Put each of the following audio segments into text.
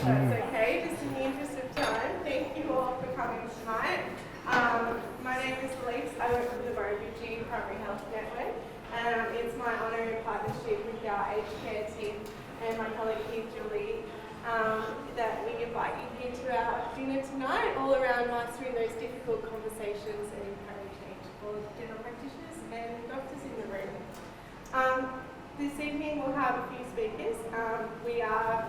that's okay. Just in the interest of time, thank you all for coming tonight. My name is Elise. I work for the Murrumbidgee Primary Health Network. It's my honour in partnership with our aged care team and my colleague here, Julie, that we invite you here to our dinner tonight, all around mastering those difficult conversations and encourage change for general practitioners and doctors in the room. This evening we'll have a few speakers. We are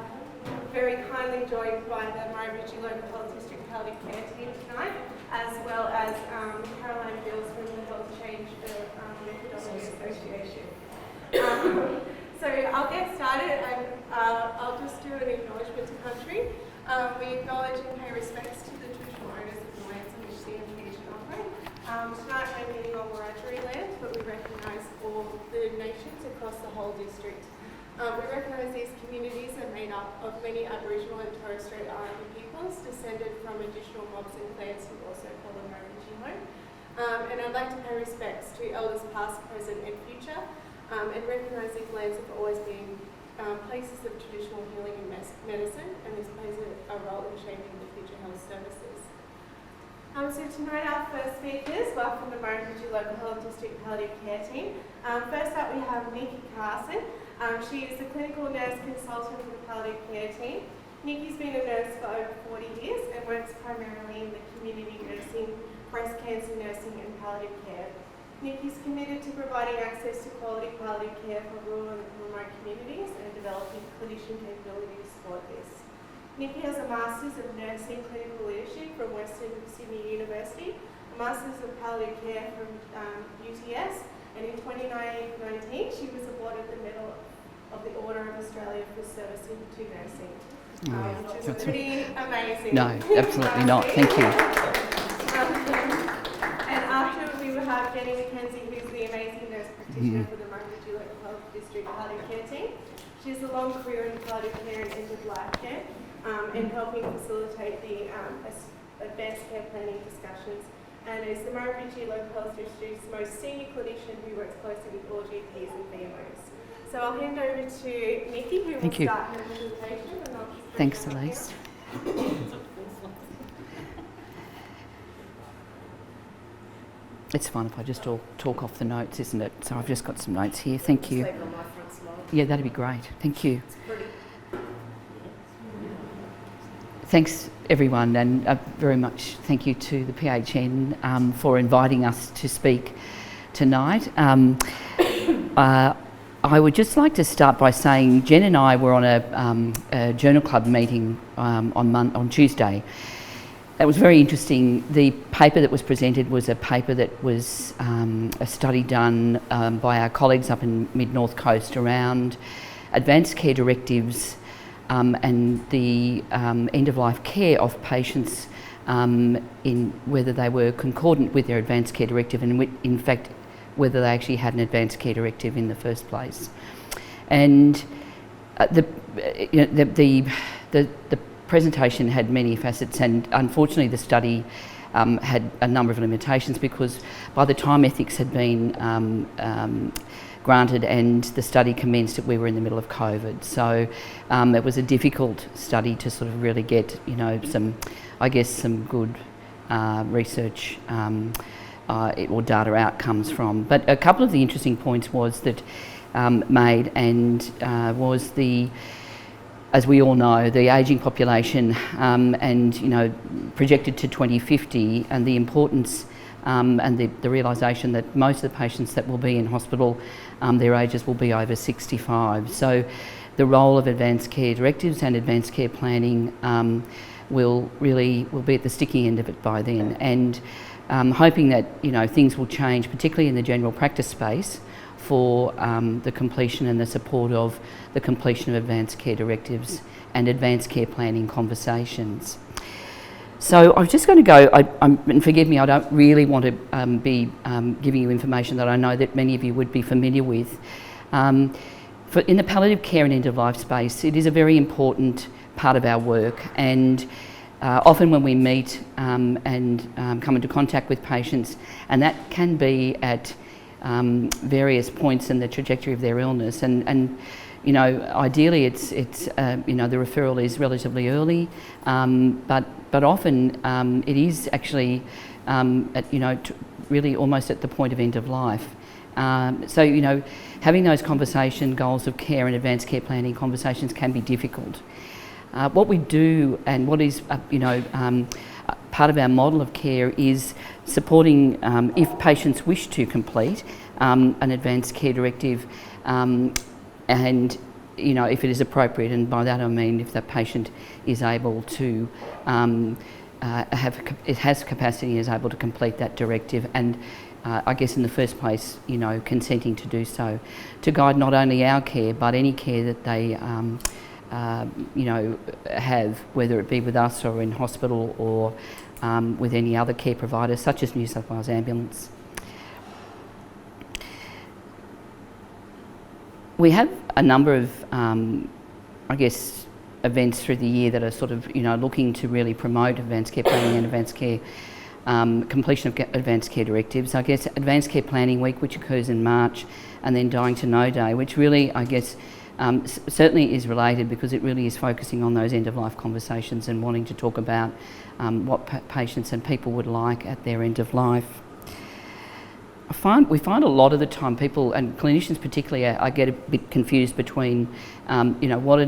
very kindly joined by the Murrumbidgee Local Health District Palliative Care team tonight, as well as Caroline Bills from the Health Change Methodology Association. So I'll get started and I'll just do an acknowledgement to country. We acknowledge and pay respects to the traditional owners of the lands in which the MPH operate. Tonight we're meeting on Wiradjuri land, but we recognise all the nations across the whole district. We recognise these communities are made up of many Aboriginal and Torres Strait Islander peoples descended from additional mobs and clans who also call the Murrumbidgee home. And I'd like to pay respects to elders past, present and future, and recognise these lands have always been places of traditional healing and medicine, and this plays a role in shaping the future health services. So tonight our first speakers are from the Murrumbidgee Local Health District Palliative Care team. First up we have Nikki Carson. She is the clinical nurse consultant for the palliative care team. Nikki's been a nurse for over 40 years and works primarily in the community nursing, breast cancer nursing and palliative care. Nikki's committed to providing access to quality palliative care for rural and remote communities and developing clinician capability to support this. Nikki has a Masters of Nursing Clinical Leadership from Western Sydney University, a Masters of Palliative Care from UTS, and in 2019 she was awarded the Medal of the Order of Australia for service to nursing, which is pretty amazing. No, absolutely not. Thank you. And after we will have Jenny McKenzie, who's the amazing nurse practitioner for the Murrumbidgee Local Health District Palliative Care team. She has a long career in palliative care and end-of-life care, and helping facilitate the advanced care planning discussions, and is the Murrumbidgee Local Health District's most senior clinician who works closely with all GPs and VMOs. So I'll hand over to Nikki, who will start her presentation. And I'll just Thanks, Elise. It's fine if I just all talk off the notes, isn't it? So I've just got some notes here. Thank you. Yeah, that'd be great. Thank you. Thanks everyone, and very much thank you to the PHN for inviting us to speak tonight. I would just like to start by saying Jen and I were on a Journal Club meeting on Tuesday. It was very interesting. The paper that was presented was a paper that was a study done by our colleagues up in Mid-North Coast around advanced care directives and the end-of-life care of patients in whether they were concordant with their advanced care directive and in fact whether they actually had an advanced care directive in the first place. And the presentation had many facets, and unfortunately the study had a number of limitations because by the time ethics had been granted and the study commenced, we were in the middle of COVID. So it was a difficult study to sort of really get, some good research or data outcomes from. But a couple of the interesting points was that made was the, as we all know, the ageing population and projected to 2050, and the importance and the realisation that most of the patients that will be in hospital, their ages will be over 65. So the role of advanced care directives and advanced care planning will be at the sticky end of it by then, and hoping that things will change, particularly in the general practice space, for the completion and the support of the completion of advanced care directives and advanced care planning conversations. So I was just going to go, and forgive me, I don't really want to be giving you information that I know that many of you would be familiar with. In the palliative care and end-of-life space, it is a very important part of our work, and often when we meet and come into contact with patients, and that can be at various points in the trajectory of their illness, and ideally it's the referral is relatively early, but often it is actually really almost at the point of end of life. So having those conversation goals of care and advanced care planning conversations can be difficult. What we do and what is part of our model of care is supporting, if patients wish to complete an advanced care directive, and if it is appropriate, and by that I mean if the patient is able to has capacity, is able to complete that directive, and I guess in the first place, consenting to do so, to guide not only our care but any care that they have, whether it be with us or in hospital or with any other care provider such as New South Wales Ambulance. We have a number of, events through the year that are sort of, looking to really promote advanced care planning and advanced care, completion of advanced care directives. I guess Advanced Care Planning Week, which occurs in March, and then Dying to Know Day, which really, certainly is related because it really is focusing on those end-of-life conversations and wanting to talk about what patients and people would like at their end of life. We find a lot of the time people, and clinicians particularly, I get a bit confused between, what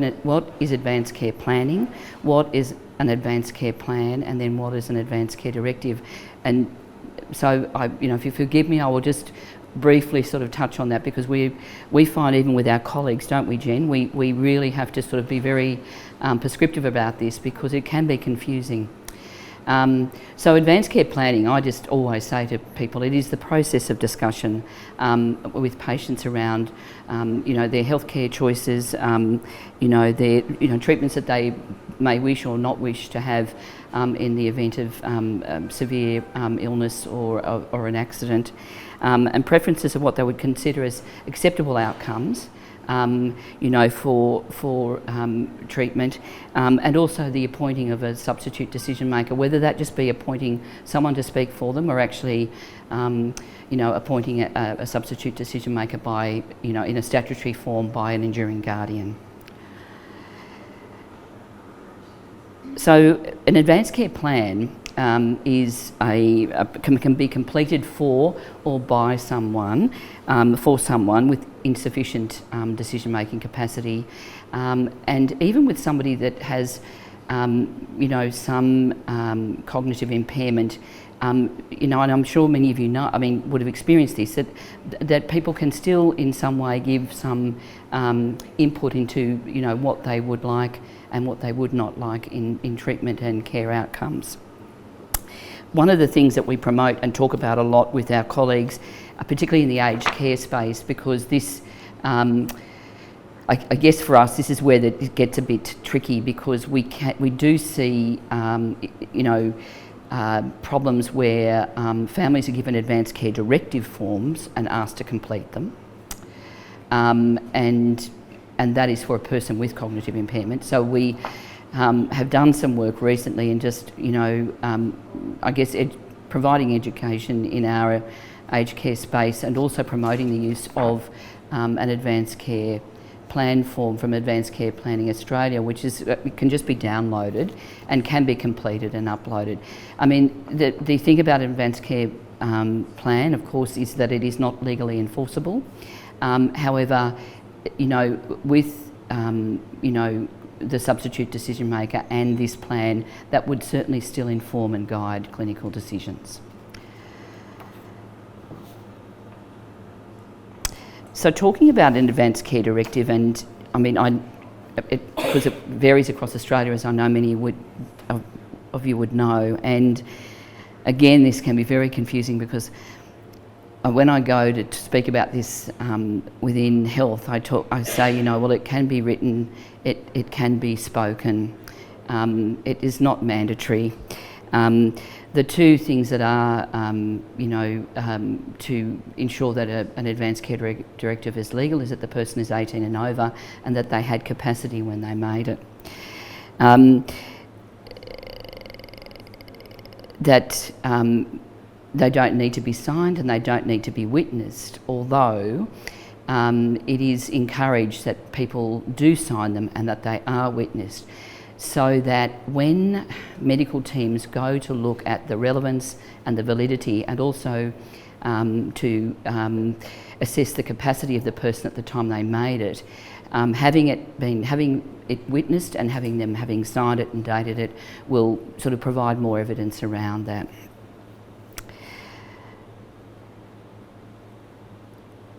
is advanced care planning, what is an advanced care plan, and then what is an advanced care directive. And so, if you forgive me, I will just briefly sort of touch on that, because we find, even with our colleagues, don't we, Jen, we really have to sort of be very prescriptive about this because it can be confusing. So advanced care planning, I just always say to people, it is the process of discussion with patients around, their healthcare choices, their treatments that they may wish or not wish to have in the event of severe illness or an accident, and preferences of what they would consider as acceptable outcomes. For treatment, and also the appointing of a substitute decision maker, whether that just be appointing someone to speak for them or actually, appointing a substitute decision maker by, in a statutory form by an enduring guardian. So an advanced care plan is can be completed for or by someone, for someone with insufficient decision-making capacity, and even with somebody that has, some cognitive impairment. And I'm sure many of you would have experienced this, that people can still in some way give some input into, what they would like and what they would not like in treatment and care outcomes. One of the things that we promote and talk about a lot with our colleagues, particularly in the aged care space, because this, I guess for us, this is where it gets a bit tricky, because we do see, problems where families are given advanced care directive forms and asked to complete them, and that is for a person with cognitive impairment. So we have done some work recently and just, providing education in our aged care space, and also promoting the use of an advanced care plan form from Advanced Care Planning Australia, which is can just be downloaded and can be completed and uploaded. The thing about an advanced care plan, of course, is that it is not legally enforceable. However, with the substitute decision maker and this plan, that would certainly still inform and guide clinical decisions. So talking about an advanced care directive, and because it varies across Australia, as I know many of you would know, and again this can be very confusing, because when I go to speak about this within health, I say, it can be written, it can be spoken, it is not mandatory. The two things that are, to ensure that an advanced care directive is legal is that the person is 18 and over, and that they had capacity when they made it. That they don't need to be signed and they don't need to be witnessed, although it is encouraged that people do sign them and that they are witnessed, so that when medical teams go to look at the relevance and the validity, and also to assess the capacity of the person at the time they made it, having it witnessed and having signed it and dated it will sort of provide more evidence around that.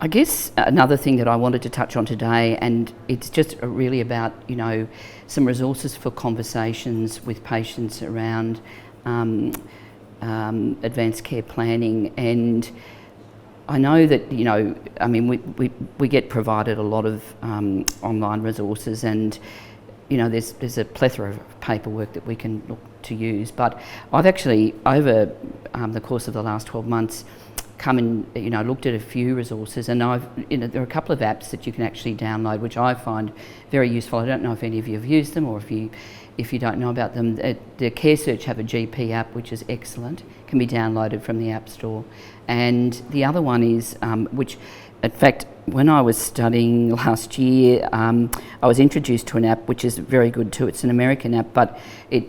I guess another thing that I wanted to touch on today, and it's just really about, you know, some resources for conversations with patients around advanced care planning. And I know that, you know, I mean, we get provided a lot of online resources, and, you know, there's a plethora of paperwork that we can look to use. But I've actually, over the course of the last 12 months, come and, you know, looked at a few resources, and there are a couple of apps that you can actually download, which I find very useful. I don't know if any of you have used them, or if you don't know about them. The CareSearch have a GP app which is excellent, can be downloaded from the App Store. And the other one is, which in fact, when I was studying last year, I was introduced to an app which is very good too. It's an American app, but it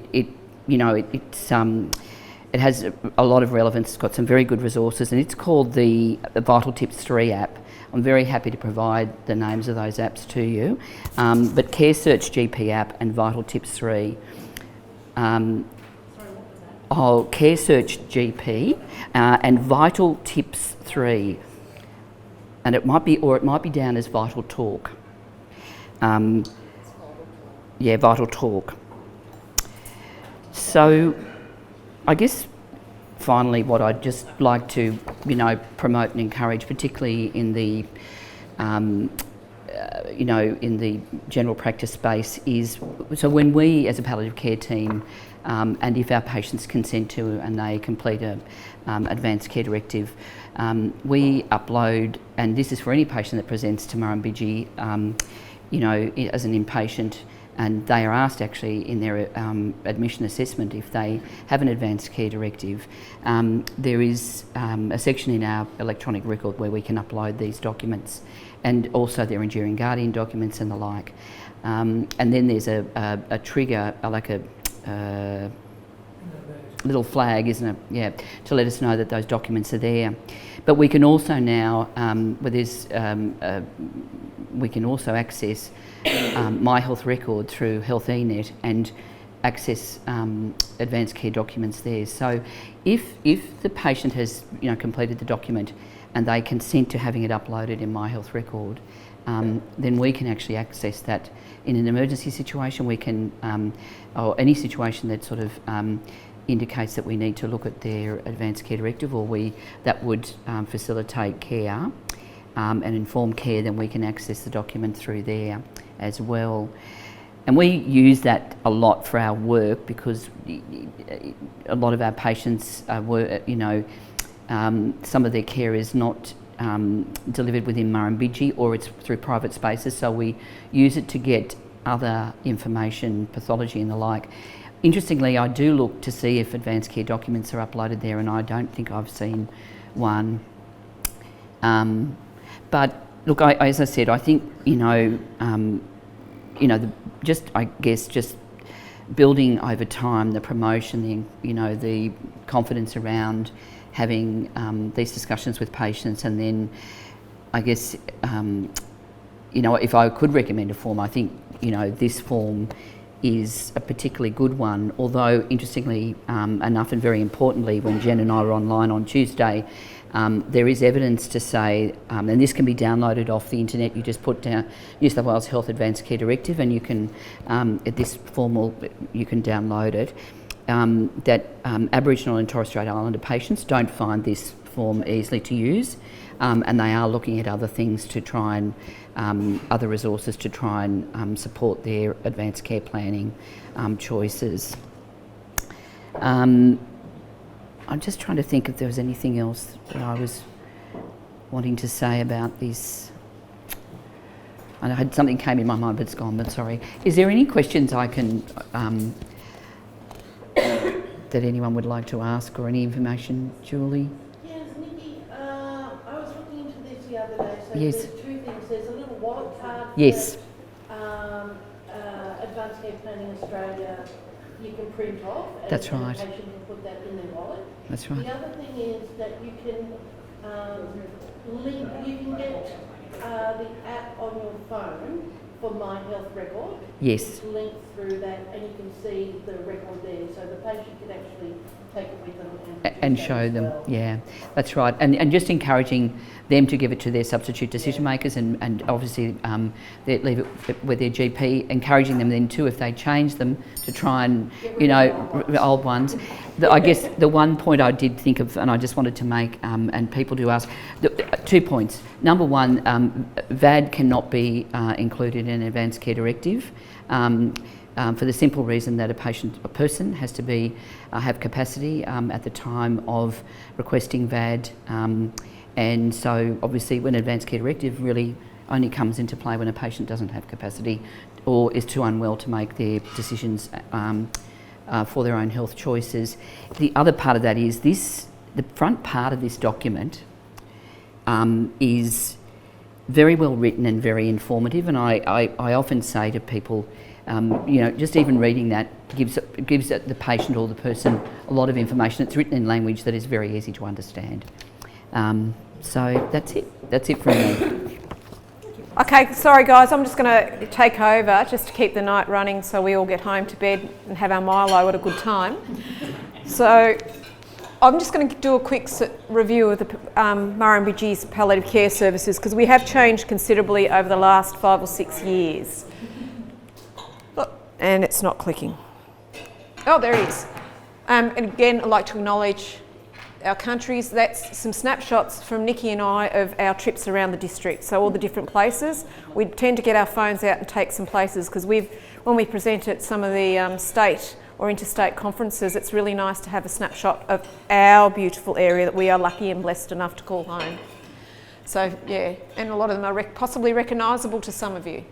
has a lot of relevance. It's got some very good resources, and it's called the Vital Tips 3 app. I'm very happy to provide the names of those apps to you. But CareSearch GP app and Vital Tips 3. Sorry, what was that? Oh, CareSearch GP and Vital Tips 3. And it might be down as Vital Talk. Yeah, Vital Talk. So, I guess finally, what I'd just like to, you know, promote and encourage, particularly in the, you know, in the general practice space, is so when we, as a palliative care team, and if our patients consent to and they complete a advanced care directive, we upload, and this is for any patient that presents to Murrumbidgee, you know, as an inpatient. And they are asked actually in their admission assessment if they have an advanced care directive. There is a section in our electronic record where we can upload these documents, and also their enduring guardian documents and the like. And then there's a trigger, like a little flag, isn't it? Yeah, to let us know that those documents are there. But we can also now, we can also access My Health Record through Health eNet and access advanced care documents there. So if the patient has, you know, completed the document and they consent to having it uploaded in My Health Record, then we can actually access that in an emergency situation. We can, or any situation that sort of indicates that we need to look at their advanced care directive, or that would facilitate care and inform care, then we can access the document through there as well. And we use that a lot for our work, because a lot of our patients were, you know, some of their care is not delivered within Murrumbidgee, or it's through private spaces, so we use it to get other information, pathology and the like. Interestingly, I do look to see if advanced care documents are uploaded there, and I don't think I've seen one. But look, as I said, I think, you know, I guess just building over time the promotion, the confidence around having these discussions with patients, and then I guess, you know, if I could recommend a form, I think, you know, this form is a particularly good one. Although, interestingly enough, and very importantly, when Jen and I were online on Tuesday, there is evidence to say, and this can be downloaded off the internet, you just put down New South Wales Health Advanced Care Directive, and you can, this form you can download it, that Aboriginal and Torres Strait Islander patients don't find this form easily to use, and they are looking at other things to try and, other resources to try and support their advanced care planning choices. I'm just trying to think if there was anything else that I was wanting to say about this. I had something came in my mind, but it's gone, but sorry. Is there any questions I can, that anyone would like to ask, or any information, Julie? Yes, Nikki, I was looking into this the other day, so Yes. there's two things wallet card Yes. that Advanced Care Planning Australia you can print off, and That's the right. patient can put that in their wallet. That's right. The other thing is that you can you can get the app on your phone for My Health Record. Yes. It's linked through that, and you can see the record there, so the patient can actually take it with them And do that show as them, well. yeah, that's right. And just encouraging them to give it to their substitute decision makers, and obviously they leave it with their GP, encouraging them then too, if they change them, to try and, you know, old ones. I guess the one point I did think of, and I just wanted to make, and people do ask, 2 points. Number one, VAD cannot be included in an advanced care directive. For the simple reason that a person has to be have capacity at the time of requesting VAD, and so obviously when advanced care directive really only comes into play when a patient doesn't have capacity or is too unwell to make their decisions for their own health choices. The other part of that is the front part of this document is very well written and very informative, and I often say to people, you know, just even reading that gives the patient or the person a lot of information. It's written in language that is very easy to understand. So that's it. That's it from me. Okay, sorry guys, I'm just going to take over just to keep the night running so we all get home to bed and have our Milo at a good time. So I'm just going to do a quick review of the Murrumbidgee's palliative care services, because we have changed considerably over the last 5 or 6 years. And it's not clicking. Oh, there it is. And again, I'd like to acknowledge our countries. That's some snapshots from Nikki and I of our trips around the district. So all the different places. We tend to get our phones out and take some places, because when we present at some of the state or interstate conferences, it's really nice to have a snapshot of our beautiful area that we are lucky and blessed enough to call home. So yeah, and a lot of them are possibly recognisable to some of you.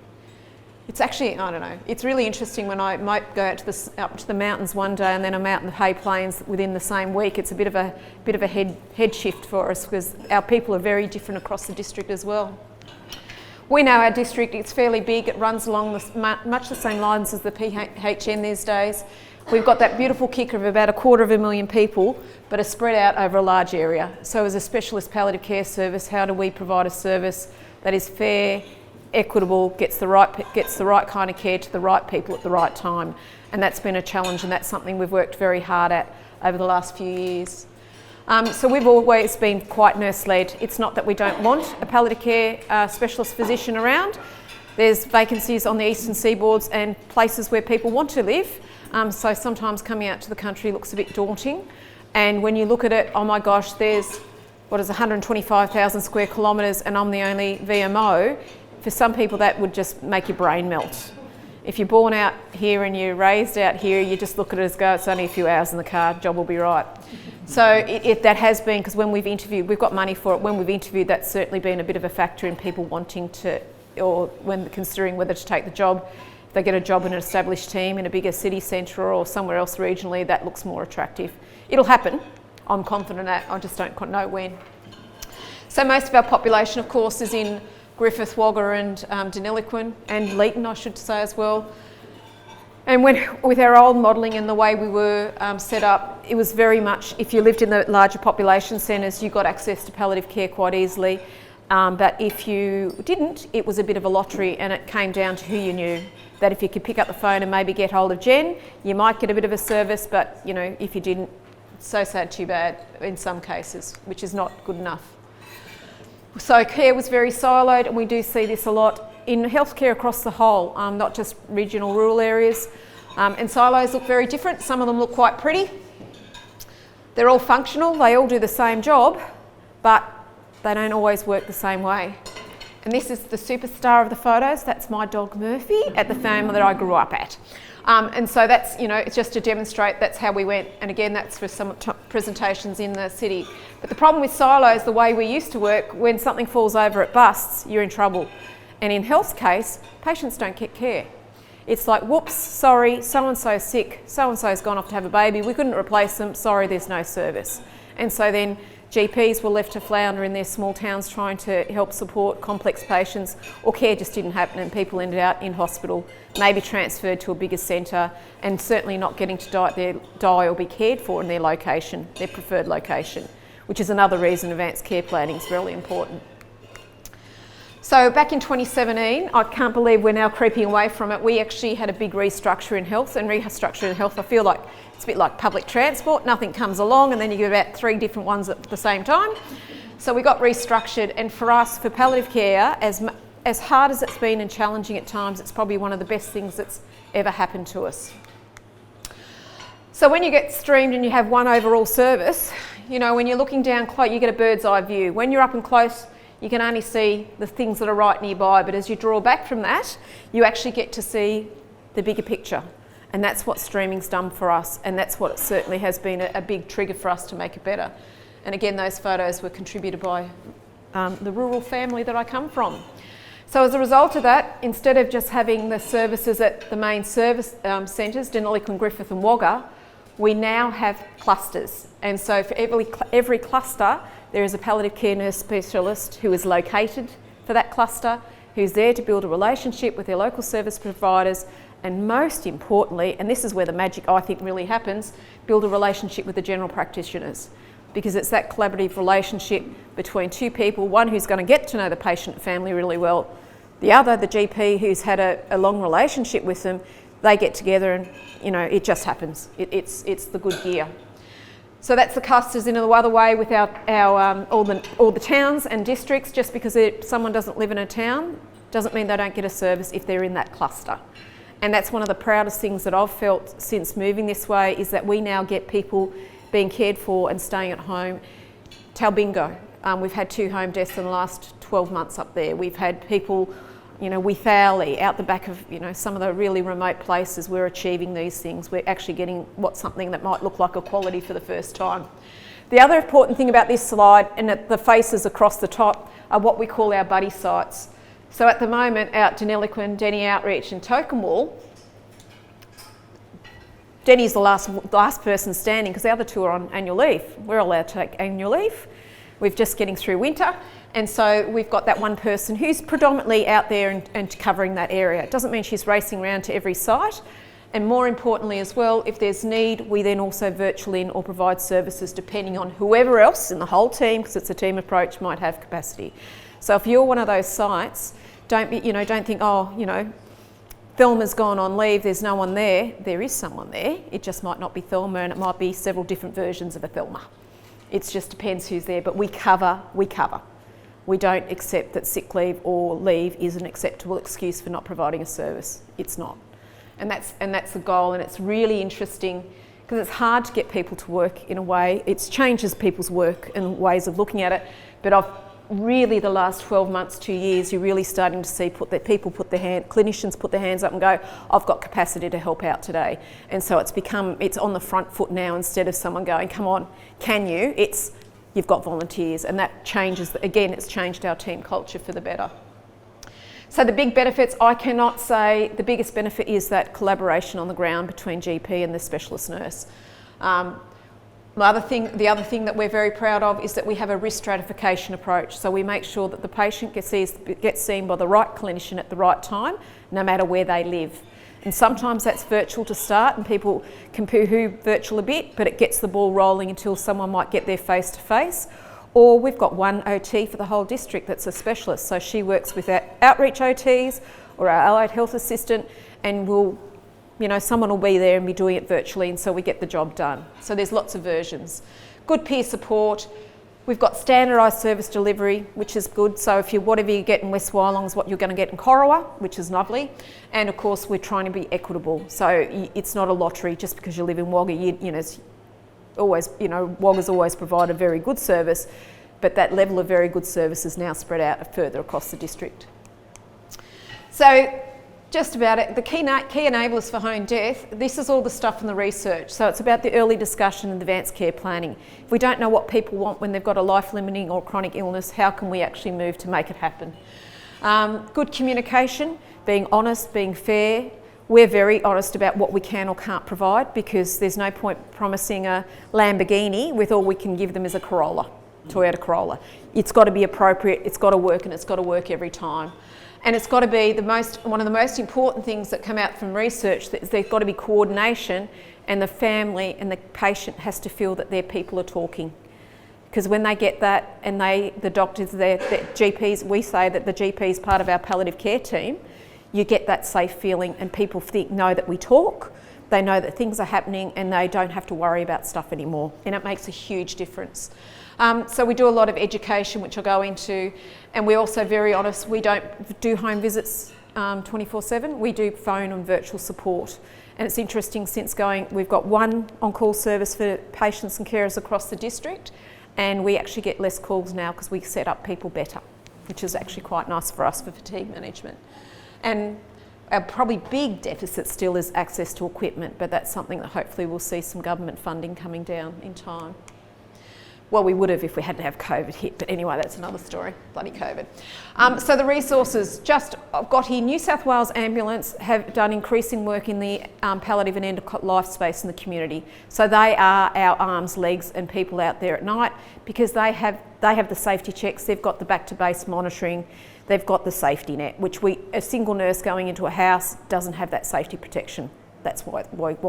It's actually, I don't know, it's really interesting when I might go out up to the mountains one day and then I'm out in the Hay Plains within the same week. It's a bit of a head shift for us, because our people are very different across the district as well. We know our district, it's fairly big, it runs along much the same lines as the PHN these days. We've got that beautiful kicker of about 250,000 people, but are spread out over a large area. So as a specialist palliative care service, how do we provide a service that is fair, equitable, gets the right kind of care to the right people at the right time? And that's been a challenge, and that's something we've worked very hard at over the last few years. So we've always been quite nurse-led. It's not that we don't want a palliative care specialist physician around. There's vacancies on the eastern seaboards and places where people want to live. So sometimes coming out to the country looks a bit daunting. And when you look at it, oh my gosh, there's 125,000 square kilometres and I'm the only VMO. For some people that would just make your brain melt. If you're born out here and you're raised out here, you just look at it as go, it's only a few hours in the car, job will be right. So that has been, because when we've interviewed, we've got money for it, when we've interviewed, that's certainly been a bit of a factor in people wanting to, or when considering whether to take the job. If they get a job in an established team in a bigger city centre or somewhere else regionally, that looks more attractive. It'll happen, I'm confident that, I just don't know when. So most of our population, of course, is in Griffith, Wagga and Deniliquin, and Leeton, I should say as well. And with our old modelling and the way we were set up, it was very much, if you lived in the larger population centres, you got access to palliative care quite easily. But if you didn't, it was a bit of a lottery, and it came down to who you knew. That if you could pick up the phone and maybe get hold of Jen, you might get a bit of a service, but you know, if you didn't, so sad, too bad in some cases, which is not good enough. So care was very siloed, and we do see this a lot in healthcare across the whole, not just regional rural areas. And silos look very different. Some of them look quite pretty. They're all functional, they all do the same job, but they don't always work the same way. And this is the superstar of the photos. That's my dog Murphy at the family that I grew up at. And so that's, you know, it's just to demonstrate that's how we went. And again, that's for some presentations in the city. But the problem with silos, the way we used to work, when something falls over, it busts, you're in trouble. And in health's case, patients don't get care. It's like, whoops, sorry, so-and-so's sick, so-and-so's gone off to have a baby, we couldn't replace them, sorry, there's no service. And so then GPs were left to flounder in their small towns trying to help support complex patients, or care just didn't happen and people ended up in hospital, maybe transferred to a bigger centre, and certainly not getting to die or be cared for in their location, their preferred location, which is another reason advanced care planning is really important. So back in 2017, I can't believe we're now creeping away from it. We actually had a big restructure in health, and restructure in health, I feel like it's a bit like public transport. Nothing comes along and then you get about 3 different ones at the same time. So we got restructured, and for us, for palliative care, as hard as it's been and challenging at times, it's probably one of the best things that's ever happened to us. So when you get streamed and you have one overall service, you know, when you're looking down close, you get a bird's eye view. When you're up and close, you can only see the things that are right nearby, but as you draw back from that, you actually get to see the bigger picture. And that's what streaming's done for us, and that's what it certainly has been a big trigger for us to make it better. And again, those photos were contributed by the rural family that I come from. So as a result of that, instead of just having the services at the main service centres, Deniliquin, Griffith and Wagga, we now have clusters. And so for every cluster, there is a palliative care nurse specialist who is located for that cluster, who's there to build a relationship with their local service providers, and most importantly, and this is where the magic I think really happens, build a relationship with the general practitioners. Because it's that collaborative relationship between 2 people, one who's going to get to know the patient and family really well, the other, the GP, who's had a long relationship with them. They get together and, you know, it just happens. It's the good gear. So that's the clusters. In the other way with all the towns and districts. Just because someone doesn't live in a town doesn't mean they don't get a service if they're in that cluster. And that's one of the proudest things that I've felt since moving this way, is that we now get people being cared for and staying at home. Talbingo, we've had 2 home deaths in the last 12 months up there. We've had people, you know, Withouli, out the back of, you know, some of the really remote places. We're achieving these things. We're actually getting something that might look like equality for the first time. The other important thing about this slide, and the faces across the top, are what we call our buddy sites. So at the moment, out Deniliquin, Denny Outreach and Tokemwall, Denny's the last person standing because the other 2 are on annual leave. We're allowed to take annual leave. We're just getting through winter. And so we've got that one person who's predominantly out there and covering that area. It doesn't mean she's racing around to every site. And more importantly as well, if there's need, we then also virtual in or provide services depending on whoever else in the whole team, because it's a team approach, might have capacity. So if you're one of those sites, don't think, oh, you know, Thelma's gone on leave, there's no one there. There is someone there. It just might not be Thelma, and it might be several different versions of a Thelma. It just depends who's there, but we cover. We don't accept that sick leave or leave is an acceptable excuse for not providing a service. It's not. And that's the goal, and it's really interesting because it's hard to get people to work in a way. It changes people's work and ways of looking at it, but really the last 12 months, 2 years, you're really starting to see clinicians put their hands up and go, I've got capacity to help out today. And so it's on the front foot now, instead of someone going, come on, can you? It's, you've got volunteers, and that changes, again, it's changed our team culture for the better. So the big benefits, I cannot say, the biggest benefit is that collaboration on the ground between GP and the specialist nurse. The other thing that we're very proud of is that we have a risk stratification approach. So we make sure that the patient gets seen by the right clinician at the right time, no matter where they live. And sometimes that's virtual to start, and people can poo-hoo virtual a bit, but it gets the ball rolling until someone might get there face-to-face. Or we've got one OT for the whole district that's a specialist. So she works with our outreach OTs or our allied health assistant, and someone will be there and be doing it virtually, and so we get the job done. So there's lots of versions. Good peer support. We've got standardised service delivery, which is good. So whatever you get in West Wyalong is what you're going to get in Corowa, which is lovely. And of course, we're trying to be equitable. So it's not a lottery just because you live in Wagga. Wagga's always provided a very good service, but that level of very good service is now spread out further across the district. So just about it, the key enablers for home death, this is all the stuff in the research. So it's about the early discussion and advanced care planning. If we don't know what people want when they've got a life-limiting or chronic illness, how can we actually move to make it happen? Good communication, being honest, being fair. We're very honest about what we can or can't provide, because there's no point promising a Lamborghini with all we can give them is a Corolla. Toyota Corolla. It's got to be appropriate, it's got to work, and it's got to work every time. And it's got to be one of the most important things that come out from research, that there's got to be coordination, and the family and the patient has to feel that their people are talking. Because when they get that, and the doctors, the GPs, we say that the GP is part of our palliative care team, you get that safe feeling, and people know that we talk, they know that things are happening, and they don't have to worry about stuff anymore, and it makes a huge difference. So we do a lot of education, which I'll go into, and we're also very honest, we don't do home visits 24/7, we do phone and virtual support. And it's interesting, we've got one on-call service for patients and carers across the district, and we actually get less calls now because we set up people better, which is actually quite nice for us for fatigue management. And our probably big deficit still is access to equipment, but that's something that hopefully we'll see some government funding coming down in time. Well, we would have if we hadn't have COVID hit, but anyway, that's another story, bloody COVID. So the resources, I've got here, New South Wales Ambulance have done increasing work in the palliative and end-of-life space in the community. So they are our arms, legs and people out there at night, because they have the safety checks, they've got the back-to-base monitoring, they've got the safety net, which a single nurse going into a house doesn't have that safety protection. That's why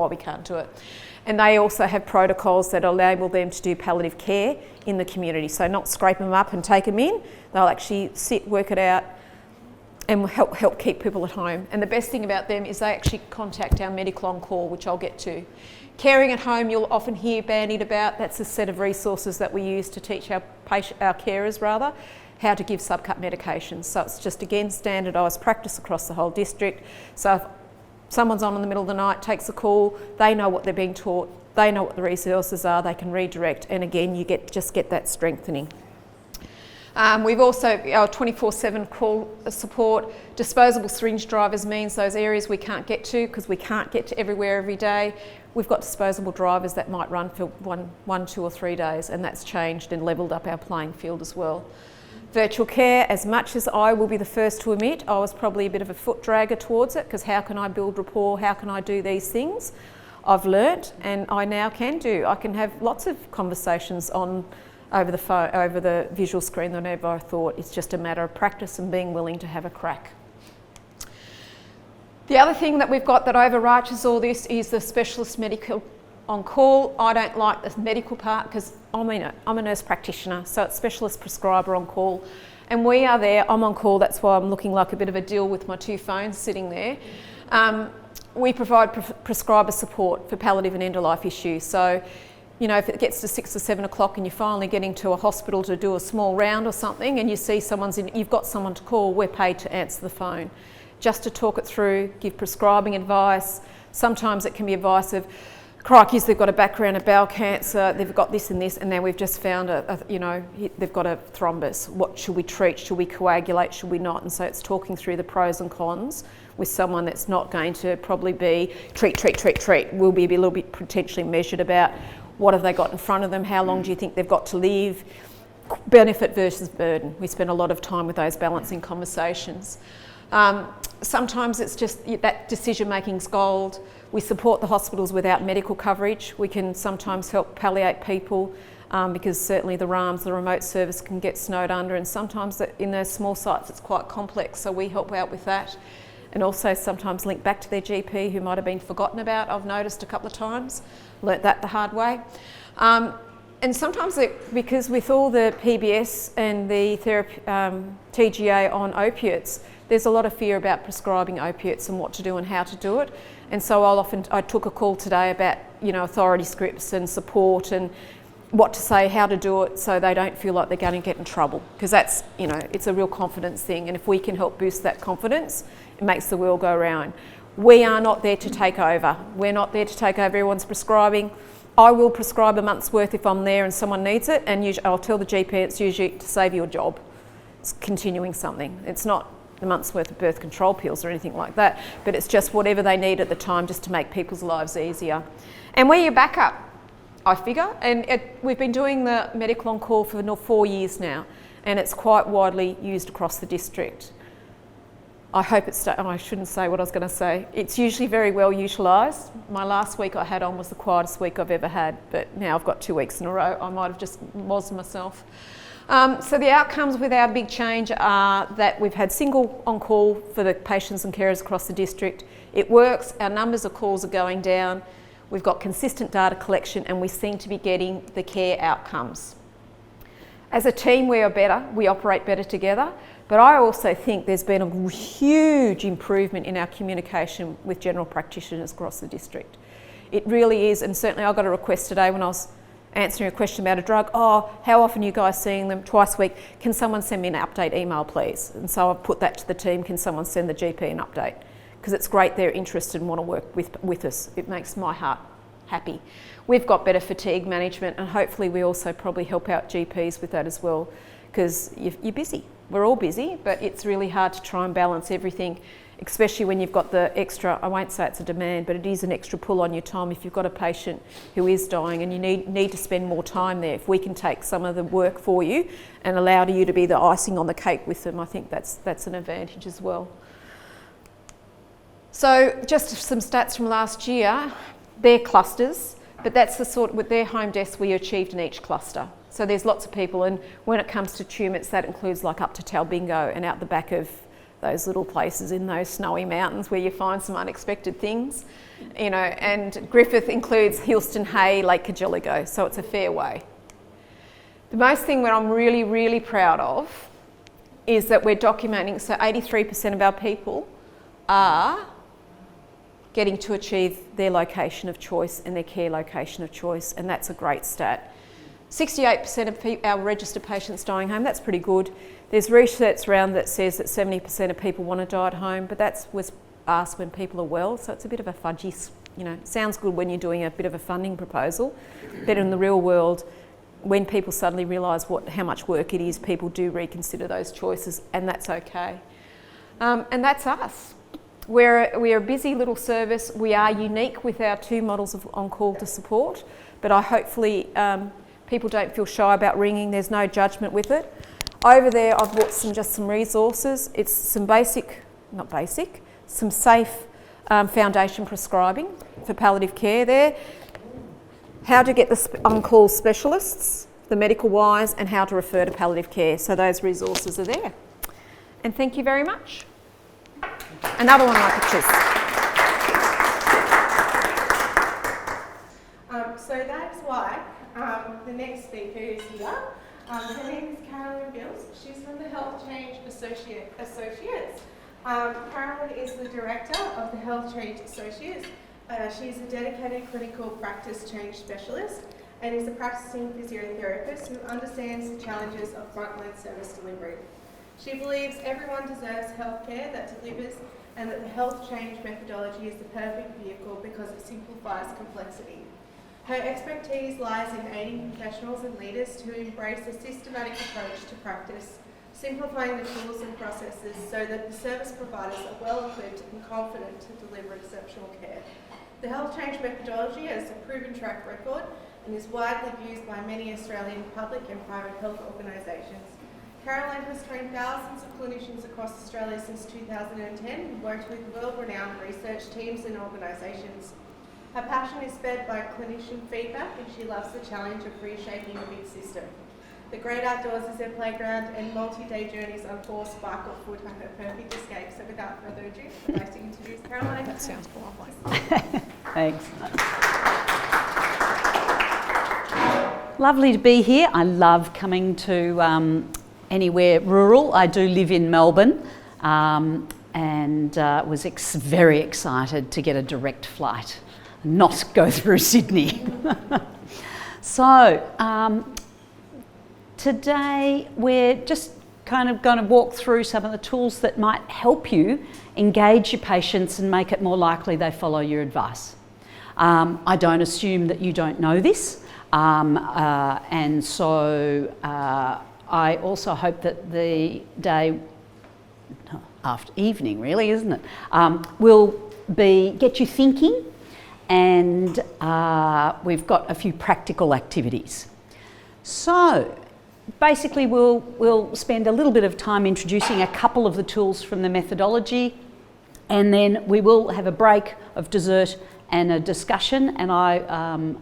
we can't do it. And they also have protocols that enable them to do palliative care in the community. So not scrape them up and take them in, they'll actually sit, work it out, and help keep people at home. And the best thing about them is they actually contact our medical on-call, which I'll get to. Caring at home, you'll often hear bandied about. That's a set of resources that we use to teach our carers how to give subcut medications. So it's just, again, standardised practice across the whole district. So if someone's on in the middle of the night, takes a call, they know what they're being taught, they know what the resources are, they can redirect, and again, you just get that strengthening. We've also, our 24/7 call support, disposable syringe drivers means those areas we can't get to, because we can't get to everywhere every day. We've got disposable drivers that might run for one, 2 or 3 days, and that's changed and levelled up our playing field as well. Virtual care, as much as I will be the first to admit, I was probably a bit of a foot dragger towards it, because how can I build rapport, how can I do these things? I've learnt, and I now can do. I can have lots of conversations over the phone, over the visual screen that never I thought. It's just a matter of practice and being willing to have a crack. The other thing that we've got that overarches all this is the specialist medical on call. I don't like the medical part because I'm a nurse practitioner, so it's specialist prescriber on call. And we are there, I'm on call, that's why I'm looking like a bit of a deal with my 2 phones sitting there. We provide prescriber support for palliative and end-of-life issues. So, you know, if it gets to 6 or 7 o'clock and you're finally getting to a hospital to do a small round or something, and you see you've got someone to call, we're paid to answer the phone. Just to talk it through, give prescribing advice. Sometimes it can be advice of, crikeys, they've got a background of bowel cancer, they've got this and this, and then we've just found they've got a thrombus. What should we treat? Should we coagulate? Should we not? And so it's talking through the pros and cons with someone that's not going to probably be treat. We'll be a little bit potentially measured about what have they got in front of them, how long do you think they've got to live, benefit versus burden. We spend a lot of time with those balancing conversations. Sometimes it's just that decision-making's gold. We support the hospitals without medical coverage. We can sometimes help palliate people because certainly the RAMS, the remote service, can get snowed under, and sometimes in those small sites it's quite complex, so we help out with that. And also sometimes link back to their GP who might have been forgotten about, I've noticed a couple of times, learnt that the hard way. And sometimes because with all the PBS and the TGA on opiates, there's a lot of fear about prescribing opiates and what to do and how to do it. And so I took a call today about, authority scripts and support and what to say, how to do it, so they don't feel like they're going to get in trouble. Because that's, it's a real confidence thing. And if we can help boost that confidence, it makes the world go round. We are not there to take over. We're not there to take over everyone's prescribing. I will prescribe a month's worth if I'm there and someone needs it, and usually I'll tell the GP it's usually to save your job. It's continuing something. It's not a month's worth of birth control pills or anything like that, but it's just whatever they need at the time just to make people's lives easier. And we're your backup, I figure, and we've been doing the medical on call for 4 years now, and it's quite widely used across the district. I hope it's, I shouldn't say what I was going to say. It's usually very well utilised. My last week I had on was the quietest week I've ever had, but now I've got 2 weeks in a row. I might have just mozzed myself. So the outcomes with our big change are that we've had single on-call for the patients and carers across the district. It works, our numbers of calls are going down, we've got consistent data collection, and we seem to be getting the care outcomes. As a team, we are better, we operate better together, but I also think there's been a huge improvement in our communication with general practitioners across the district. It really is, and certainly I got a request today when I was answering a question about a drug. Oh, how often are you guys seeing them? Twice a week. Can someone send me an update email, please? And so I've put that to the team. Can someone send the GP an update? Because it's great they're interested and want to work with us. It makes my heart happy. We've got better fatigue management, and hopefully we also probably help out GPs with that as well, because you're busy. We're all busy, but it's really hard to try and balance everything, especially when you've got the extra, I won't say it's a demand, but it is an extra pull on your time if you've got a patient who is dying and you need to spend more time there. If we can take some of the work for you and allow you to be the icing on the cake with them, I think that's an advantage as well. So just some stats from last year. They're clusters, but that's the sort, with their home deaths we achieved in each cluster. So there's lots of people, and when it comes to tumors, that includes like up to Talbingo and out the back of those little places in those snowy mountains where you find some unexpected things, you know, and Griffith includes Hillston Hay, Lake Cargelligo, so it's a fair way. The most thing that I'm really, really proud of is that we're documenting, so 83% of our people are getting to achieve their location of choice and their care location of choice, and that's a great stat. 68% of our registered patients dying home, that's pretty good. There's research around that says that 70% of people want to die at home, but that was asked when people are well, so it's a bit of a fudgy, you know, sounds good when you're doing a bit of a funding proposal, but in the real world, when people suddenly realise how much work it is, people do reconsider those choices, and that's okay. And that's us. We're a busy little service. We are unique with our 2 models of on-call to support, but hopefully people don't feel shy about ringing. There's no judgment with it. Over there, I've brought just some resources. It's some some safe foundation prescribing for palliative care there. How to get the on-call specialists, the medical wise, and how to refer to palliative care. So those resources are there. And thank you very much. Another one of my pictures. So that is why the next speaker is here. Her name is Carolyn Bills. She's from the Health Change Associates. Carolyn is the director of the Health Change Associates. She's a dedicated clinical practice change specialist and is a practicing physiotherapist who understands the challenges of frontline service delivery. She believes everyone deserves healthcare that delivers, and that the health change methodology is the perfect vehicle because it simplifies complexity. Her expertise lies in aiding professionals and leaders to embrace a systematic approach to practice, simplifying the tools and processes so that the service providers are well equipped and confident to deliver exceptional care. The health change methodology has a proven track record and is widely used by many Australian public and private health organisations. Caroline has trained thousands of clinicians across Australia since 2010 and worked with world-renowned research teams and organisations. Her passion is fed by clinician feedback, and she loves the challenge of reshaping a big system. The great outdoors is her playground, and multi-day journeys on horse, bike or foot are her perfect escape. So without further ado, I'd like to introduce Caroline. That sounds lovely. Thanks. Lovely to be here. I love coming to anywhere rural. I do live in Melbourne, and was very excited to get a direct flight, not go through Sydney. So today we're just kind of going to walk through some of the tools that might help you engage your patients and make it more likely they follow your advice. I don't assume that you don't know this, and so I also hope that the day, after evening really, isn't it, will get you thinking, and we've got a few practical activities. So basically we'll spend a little bit of time introducing a couple of the tools from the methodology, and then we will have a break of dessert and a discussion, and I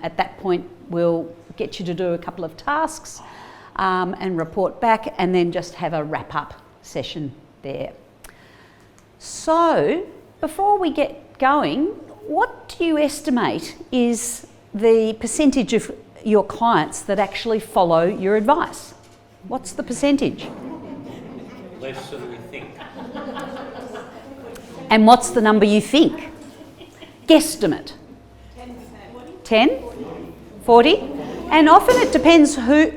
at that point will get you to do a couple of tasks and report back, and then just have a wrap-up session there. So before we get going, what do you estimate is the percentage of your clients that actually follow your advice? What's the percentage? Less than we think. And what's the number you think? Guesstimate. 10? 40? And often it depends who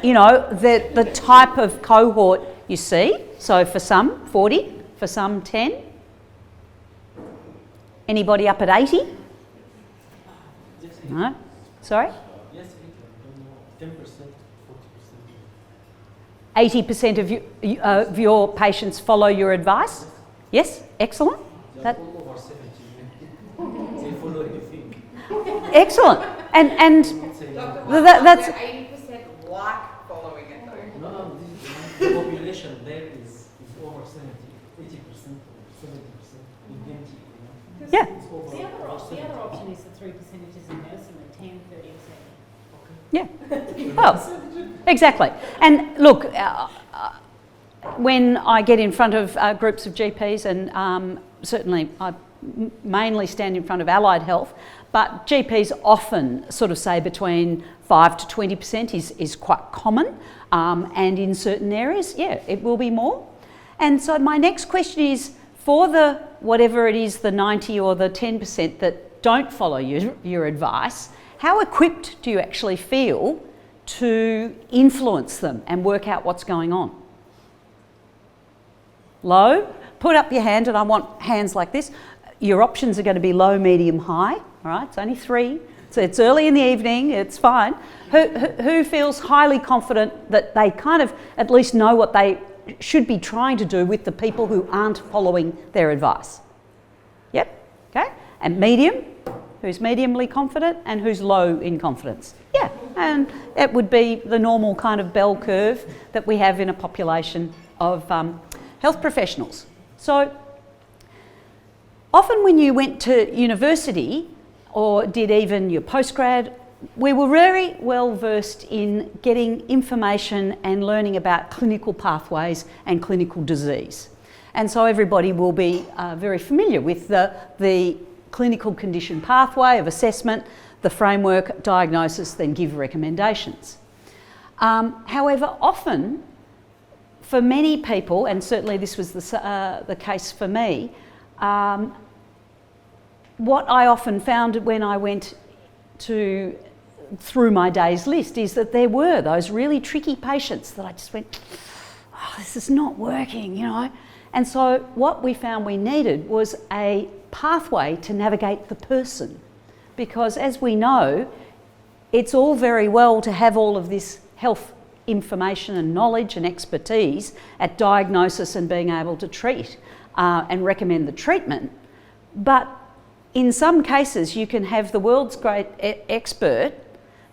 you know, the type of cohort you see. So for some, 40, for some, 10. Anybody up at 80? No? Sorry? Yes, 10%, 40%. 80% of your patients follow your advice? Yes? Excellent. That, All over 70. They follow everything. excellent. And that's... 80% like following it though. No, the population there is over 70, 80%, 70%. In Genji, you know. Yeah. It's over, The over 70. other option is the 3 percentages in nursing, the 10, 30 or 70. Yeah. Oh, exactly. And look, when I get in front of groups of GPs, and certainly I mainly stand in front of allied health, but GPs often sort of say between 5 to 20% is quite common, and in certain areas, yeah, it will be more. And so my next question is, for the whatever it is, the 90 or the 10% that don't follow your advice, how equipped do you actually feel to influence them and work out what's going on? Low? Put up your hand, and I want hands like this. Your options are going to be low, medium, high. All right, it's only 3. So it's early in the evening, it's fine. Who feels highly confident that they kind of at least know what they should be trying to do with the people who aren't following their advice? Yep, okay. And medium? Who's mediumly confident and who's low in confidence? Yeah, and it would be the normal kind of bell curve that we have in a population of health professionals. So often when you went to university or did even your postgrad, we were very well versed in getting information and learning about clinical pathways and clinical disease. And so everybody will be very familiar with the clinical condition pathway of assessment, the framework, diagnosis, then give recommendations. However, often for many people, and certainly this was the case for me, what I often found when I went through my day's list is that there were those really tricky patients that I just went, oh, this is not working, you know. And so what we found we needed was a pathway to navigate the person, because as we know, it's all very well to have all of this health information and knowledge and expertise at diagnosis and being able to treat and recommend the treatment, but in some cases you can have the world's great expert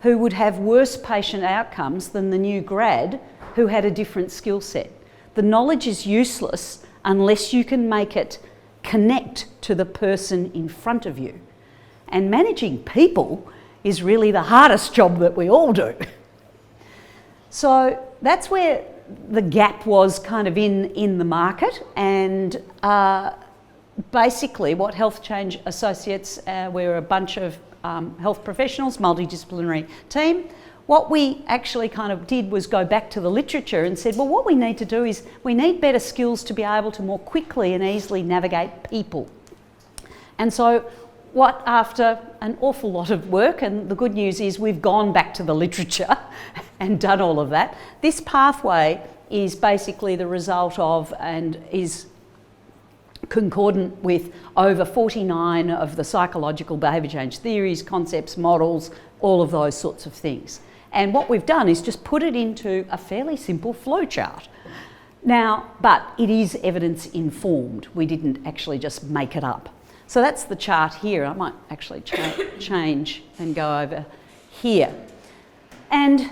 who would have worse patient outcomes than the new grad who had a different skill set. The knowledge is useless unless you can make it connect to the person in front of you. And managing people is really the hardest job that we all do. So that's where the gap was kind of in the market, and basically what Health Change Associates, we're a bunch of health professionals, multidisciplinary team. What we actually kind of did was go back to the literature and said, well, what we need to do is we need better skills to be able to more quickly and easily navigate people. And so what, after an awful lot of work, and the good news is we've gone back to the literature and done all of that, this pathway is basically the result of and is concordant with over 49 of the psychological behaviour change theories, concepts, models, all of those sorts of things. And what we've done is just put it into a fairly simple flowchart. Now, but it is evidence informed. We didn't actually just make it up. So that's the chart here. I might actually change and go over here. And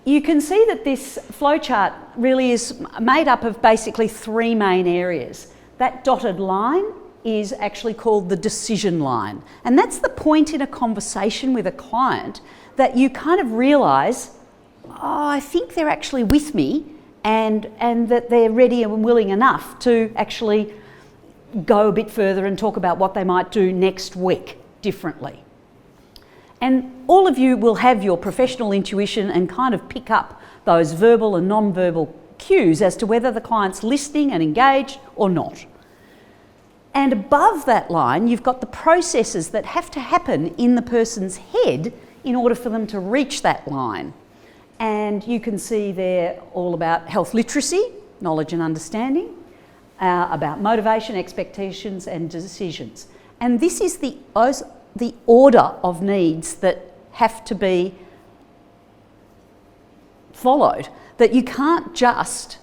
you can see that this flowchart really is made up of basically three main areas. That dotted line is actually called the decision line. And that's the point in a conversation with a client that you kind of realise, oh, I think they're actually with me and that they're ready and willing enough to actually go a bit further and talk about what they might do next week differently. And all of you will have your professional intuition and kind of pick up those verbal and non-verbal cues as to whether the client's listening and engaged or not. And above that line, you've got the processes that have to happen in the person's head in order for them to reach that line. And you can see they're all about health literacy, knowledge and understanding, about motivation, expectations and decisions. And this is the order of needs that have to be followed, that you can't just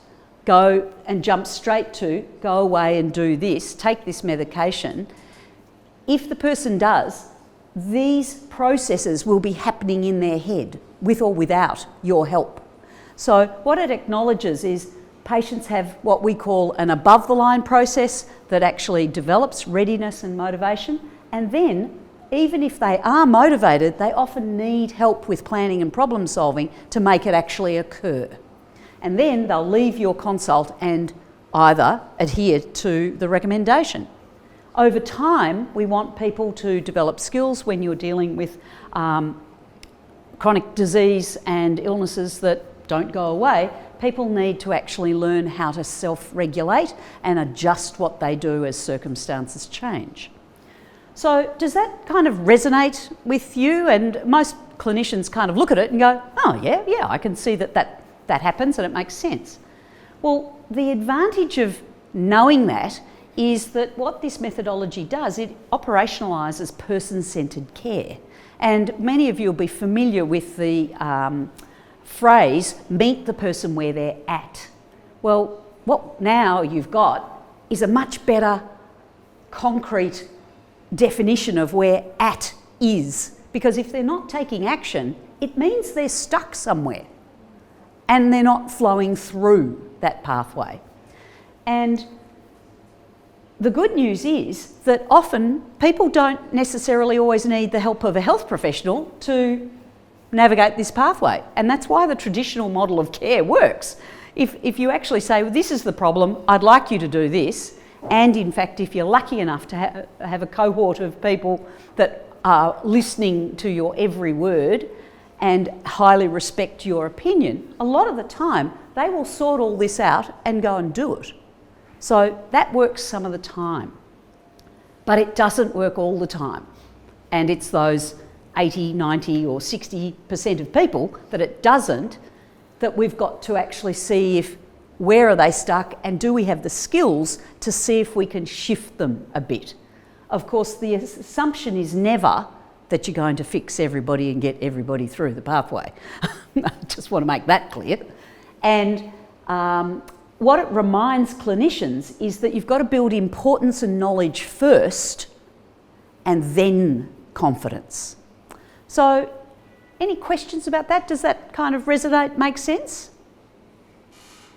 go and jump straight to, go away and do this, take this medication. If the person does, these processes will be happening in their head, with or without your help. So what it acknowledges is patients have what we call an above the line process that actually develops readiness and motivation, and then even if they are motivated, they often need help with planning and problem solving to make it actually occur. And then they'll leave your consult and either adhere to the recommendation. Over time, we want people to develop skills when you're dealing with chronic disease and illnesses that don't go away. People need to actually learn how to self-regulate and adjust what they do as circumstances change. So does that kind of resonate with you? And most clinicians kind of look at it and go, oh yeah, I can see that happens and it makes sense. Well, the advantage of knowing that is that what this methodology does, it operationalises person-centred care. And many of you will be familiar with the phrase, meet the person where they're at. Well, what now you've got is a much better concrete definition of where at is. Because if they're not taking action, it means they're stuck somewhere and they're not flowing through that pathway. And the good news is that often people don't necessarily always need the help of a health professional to navigate this pathway. And that's why the traditional model of care works. If you actually say, well, this is the problem, I'd like you to do this, and in fact, if you're lucky enough to have a cohort of people that are listening to your every word and highly respect your opinion, a lot of the time they will sort all this out and go and do it. So that works some of the time, but it doesn't work all the time. And it's those 80, 90 or 60% of people that it doesn't, that we've got to actually see if where are they stuck and do we have the skills to see if we can shift them a bit. Of course, the assumption is never that you're going to fix everybody and get everybody through the pathway. I just want to make that clear. And what it reminds clinicians is that you've got to build importance and knowledge first and then confidence. So any questions about that? Does that kind of resonate, make sense?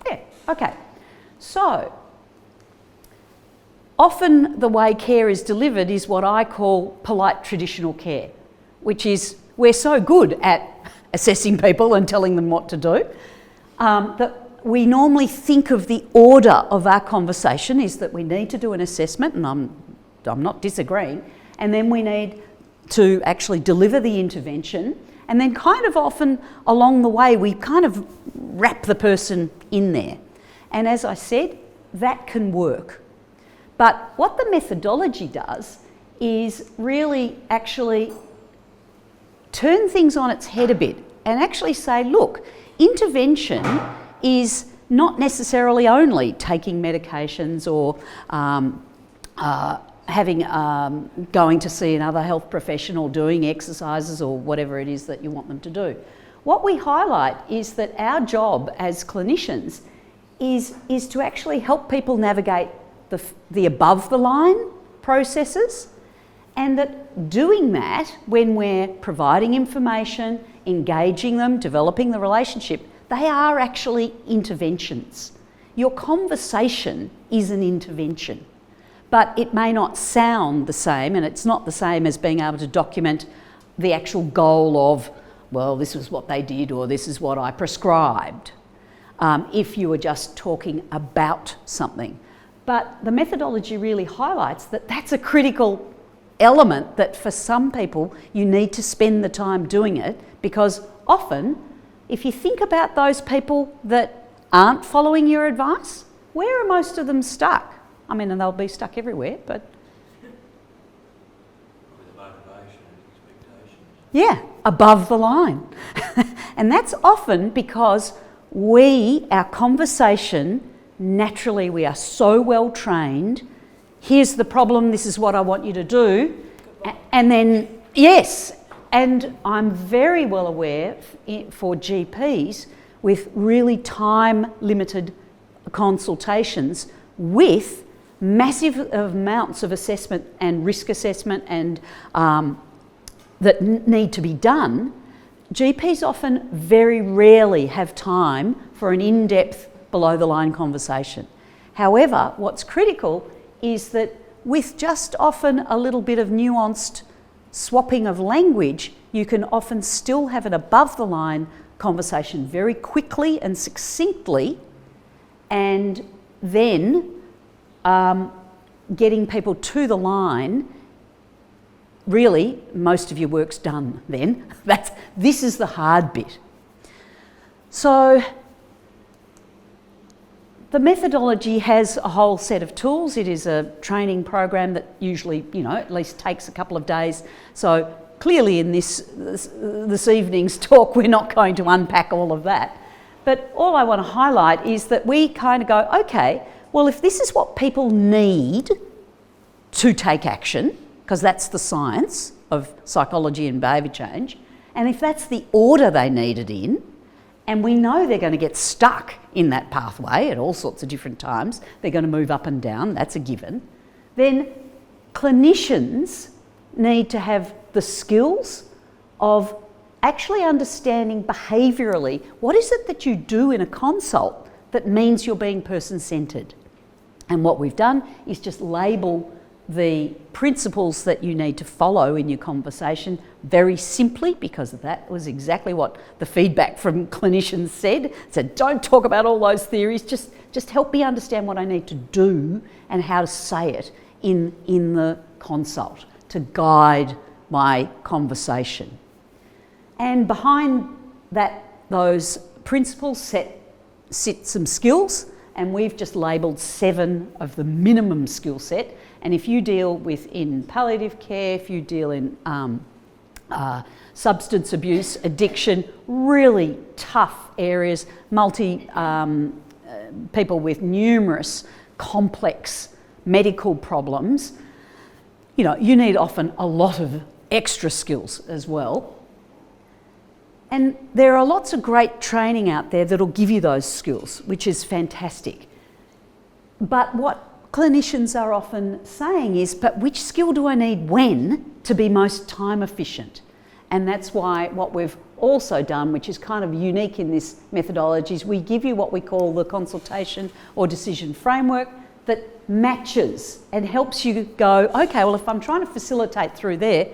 Yeah, okay. So often the way care is delivered is what I call polite traditional care, which is we're so good at assessing people and telling them what to do that we normally think of the order of our conversation is that we need to do an assessment, and I'm not disagreeing, and then we need to actually deliver the intervention, and then kind of often along the way we kind of wrap the person in there. And as I said, that can work. But what the methodology does is really actually turn things on its head a bit and actually say, look, intervention is not necessarily only taking medications or going to see another health professional, doing exercises or whatever it is that you want them to do. What we highlight is that our job as clinicians is to actually help people navigate the above the line processes, and that doing that when we're providing information, engaging them, developing the relationship, they are actually interventions. Your conversation is an intervention, but it may not sound the same, and it's not the same as being able to document the actual goal of, well, this is what they did or this is what I prescribed, if you were just talking about something. But the methodology really highlights that that's a critical element, that for some people you need to spend the time doing it, because often if you think about those people that aren't following your advice, where are most of them stuck? I mean, and they'll be stuck everywhere, but... With motivation and expectations. Yeah, above the line. And that's often because our conversation, naturally we are so well trained, here's the problem, this is what I want you to do, and then, yes, and I'm very well aware for GPs with really time-limited consultations with massive amounts of assessment and risk assessment and that need to be done, GPs often very rarely have time for an in-depth below-the-line conversation. However, what's critical is that with just often a little bit of nuanced swapping of language, you can often still have an above-the-line conversation very quickly and succinctly, and then getting people to the line. Really, most of your work's done then. This is the hard bit. So the methodology has a whole set of tools. It is a training program that usually, at least takes a couple of days. So clearly in this evening's talk, we're not going to unpack all of that. But all I want to highlight is that we kind of go, okay, well, if this is what people need to take action, because that's the science of psychology and behaviour change, and if that's the order they need it in, and we know they're going to get stuck in that pathway at all sorts of different times, they're going to move up and down, that's a given, then clinicians need to have the skills of actually understanding behaviourally what is it that you do in a consult that means you're being person-centred. And what we've done is just label the principles that you need to follow in your conversation very simply, because that was exactly what the feedback from clinicians said, don't talk about all those theories, just help me understand what I need to do and how to say it in the consult to guide my conversation. And behind those principles sit some skills, and we've just labelled 7 of the minimum skill set. And if you deal in palliative care, if you deal in substance abuse, addiction, really tough areas, people with numerous complex medical problems, you need often a lot of extra skills as well. And there are lots of great training out there that'll give you those skills, which is fantastic. But what clinicians are often saying is, but which skill do I need when to be most time efficient? And that's why what we've also done, which is kind of unique in this methodology, is we give you what we call the consultation or decision framework that matches and helps you go, okay, well, if I'm trying to facilitate through there,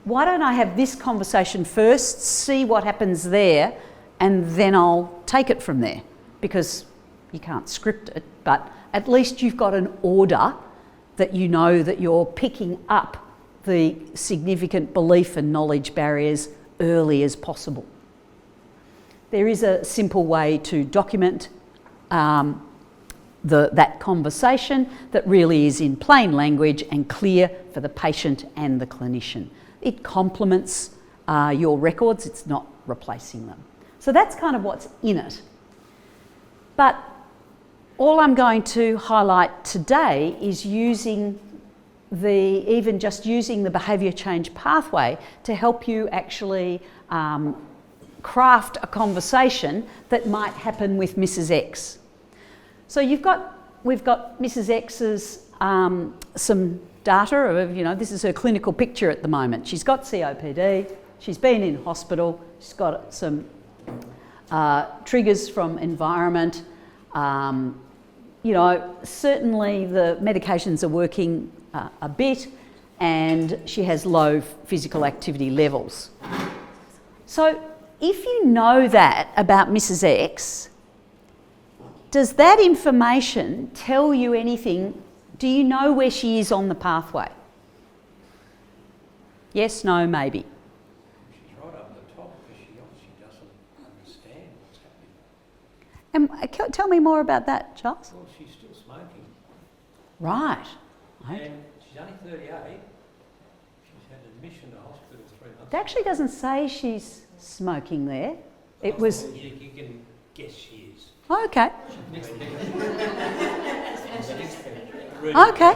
why don't I have this conversation first, see what happens there, and then I'll take it from there? Because you can't script it, but at least you've got an order that you know that you're picking up the significant belief and knowledge barriers early as possible. There is a simple way to document that conversation that really is in plain language and clear for the patient and the clinician. It complements your records, it's not replacing them. So that's kind of what's in it. But all I'm going to highlight today is using the behaviour change pathway to help you actually craft a conversation that might happen with Mrs. X. So we've got Mrs. X's some data of, this is her clinical picture at the moment. She's got COPD, She's been in hospital. She's got some triggers from environment. Certainly the medications are working a bit, and she has low physical activity levels. So if you know that about Mrs. X, does that information tell you anything? Do you know where she is on the pathway? Yes, no, maybe. She's right up the top because she obviously doesn't understand what's happening. And tell me more about that, Charles. Well, she's still smoking. Right. And she's only 38. She's had admission to hospital 3 months. It actually doesn't say she's smoking there. It was... You can guess she is. Oh, okay. Really Okay.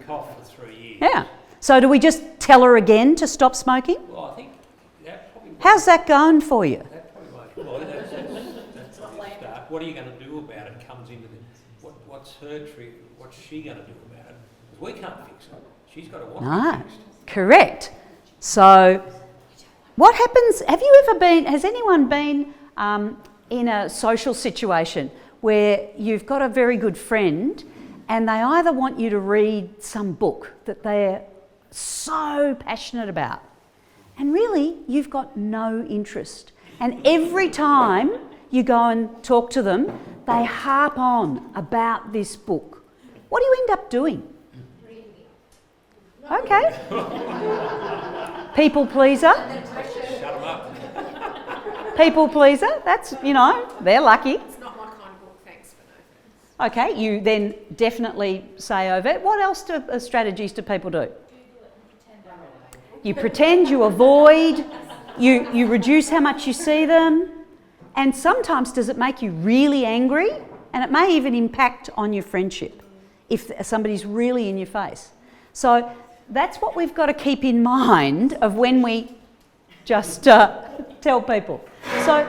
Cough for 3 years. Yeah. So do we just tell her again to stop smoking? Well, I think that probably... How's that going for you? That probably won't... Well, that's a start. What are you going to do about it comes into the... What's her trick? What's she going to do about it? Because we can't fix it. She's got to want No. it fixed. Correct. So what happens... Has anyone been in a social situation where you've got a very good friend and they either want you to read some book that they're so passionate about, and really you've got no interest, and every time you go and talk to them they harp on about this book? What do you end up doing? Okay. People pleaser. Shut them up. People pleaser. That's, they're lucky. It's not my kind of book, thanks, but no thanks. Okay, you then definitely say over. What else strategies do people do? You pretend, you avoid, you reduce how much you see them, and sometimes does it make you really angry? And it may even impact on your friendship if somebody's really in your face. So that's what we've got to keep in mind of when we just tell people. So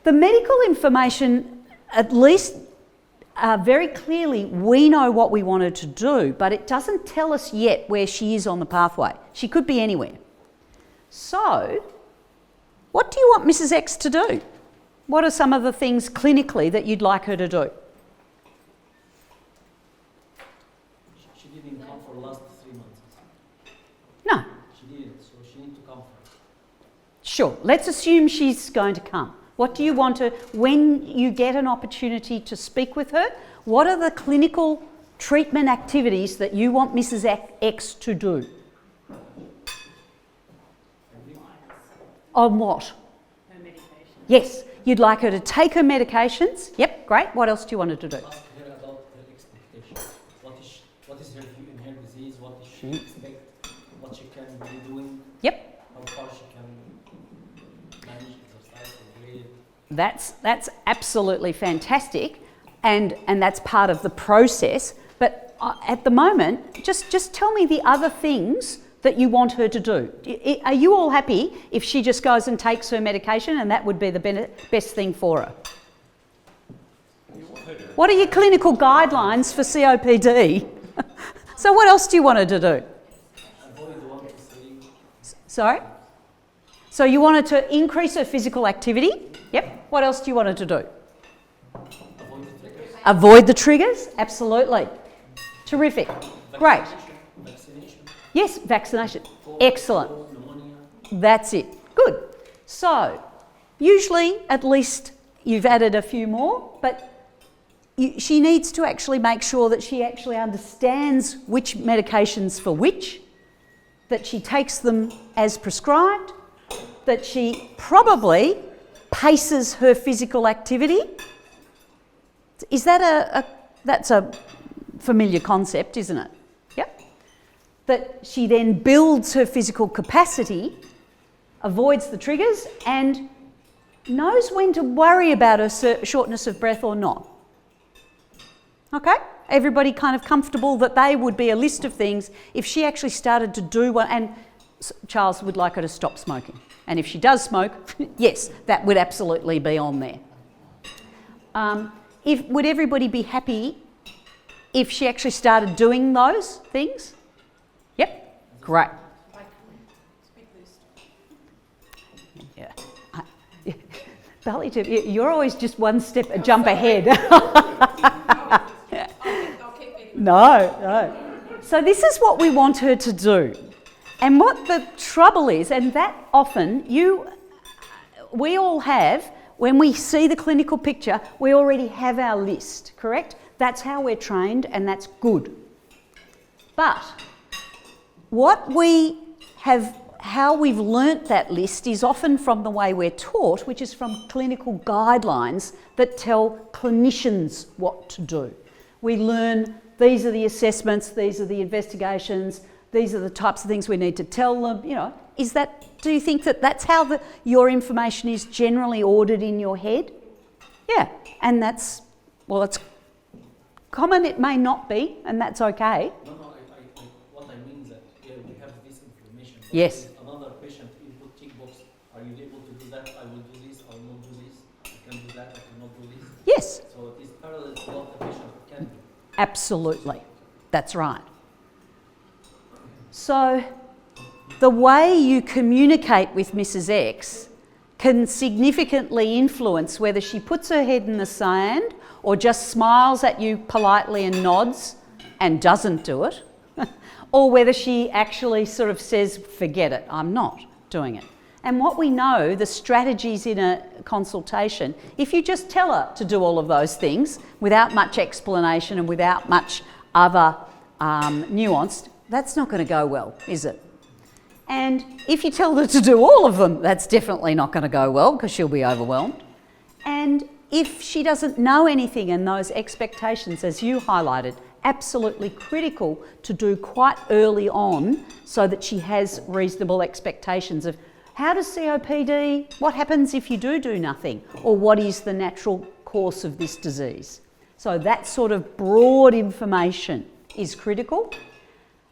the medical information, at least very clearly, we know what we wanted to do, but it doesn't tell us yet where she is on the pathway. She could be anywhere. So what do you want Mrs. X to do? What are some of the things clinically that you'd like her to do? She didn't come for the last 3 months. No. She didn't, so she needs to come first. Sure. Let's assume she's going to come. What do you want her, when you get an opportunity to speak with her, what are the clinical treatment activities that you want Mrs. X to do? On what? Her medication. Yes. You'd like her to take her medications. Yep, great. What else do you want her to do? Ask her about her expectations. What is her view in her disease? What does she expect? What she can be doing? Yep. How far she can manage exercise and live. That's absolutely fantastic, and that's part of the process. But at the moment, just tell me the other things that you want her to do. Are you all happy if she just goes and takes her medication and that would be the best thing for her? What are your clinical guidelines for COPD? So what else do you want her to do? Sorry? So you want her to increase her physical activity? Yep. What else do you want her to do? Avoid the triggers? Absolutely. Terrific. Great. Yes, vaccination. Excellent. That's it. Good. So, usually at least you've added a few more, but she needs to actually make sure that she actually understands which medications for which, that she takes them as prescribed, that she probably paces her physical activity. Is that that's a familiar concept, isn't it? Yep. That she then builds her physical capacity, avoids the triggers, and knows when to worry about her shortness of breath or not. Okay? Everybody kind of comfortable that they would be a list of things if she actually started to do one, and Charles would like her to stop smoking. And if she does smoke, yes, that would absolutely be on there. Would everybody be happy if she actually started doing those things? Yep, great. Yeah. Palliative, you're always just one step, a jump ahead. I'll keep it. No. So this is what we want her to do. And what the trouble is, and that often we all have, when we see the clinical picture, we already have our list, correct? That's how we're trained, and that's good. But how we've learnt that list is often from the way we're taught, which is from clinical guidelines that tell clinicians what to do. We learn these are the assessments, these are the investigations, these are the types of things we need to tell them. Do you think that that's how your information is generally ordered in your head? Yeah, and it's common, it may not be, and that's okay. No, what I mean is that we have this information. Yes. Another patient input tick box. Are you able to do that? I will do this. I will not do this. I can do that. I cannot do this. Yes. So it is parallel to what the patient can do. Absolutely, that's right. So the way you communicate with Mrs. X can significantly influence whether she puts her head in the sand or just smiles at you politely and nods and doesn't do it, or whether she actually sort of says, forget it, I'm not doing it. And what we know, the strategies in a consultation, if you just tell her to do all of those things without much explanation and without much other nuance, that's not going to go well, is it? And if you tell her to do all of them, that's definitely not going to go well because she'll be overwhelmed. And if she doesn't know anything, and those expectations, as you highlighted, absolutely critical to do quite early on so that she has reasonable expectations of how does COPD, what happens if you do nothing, or what is the natural course of this disease. So that sort of broad information is critical.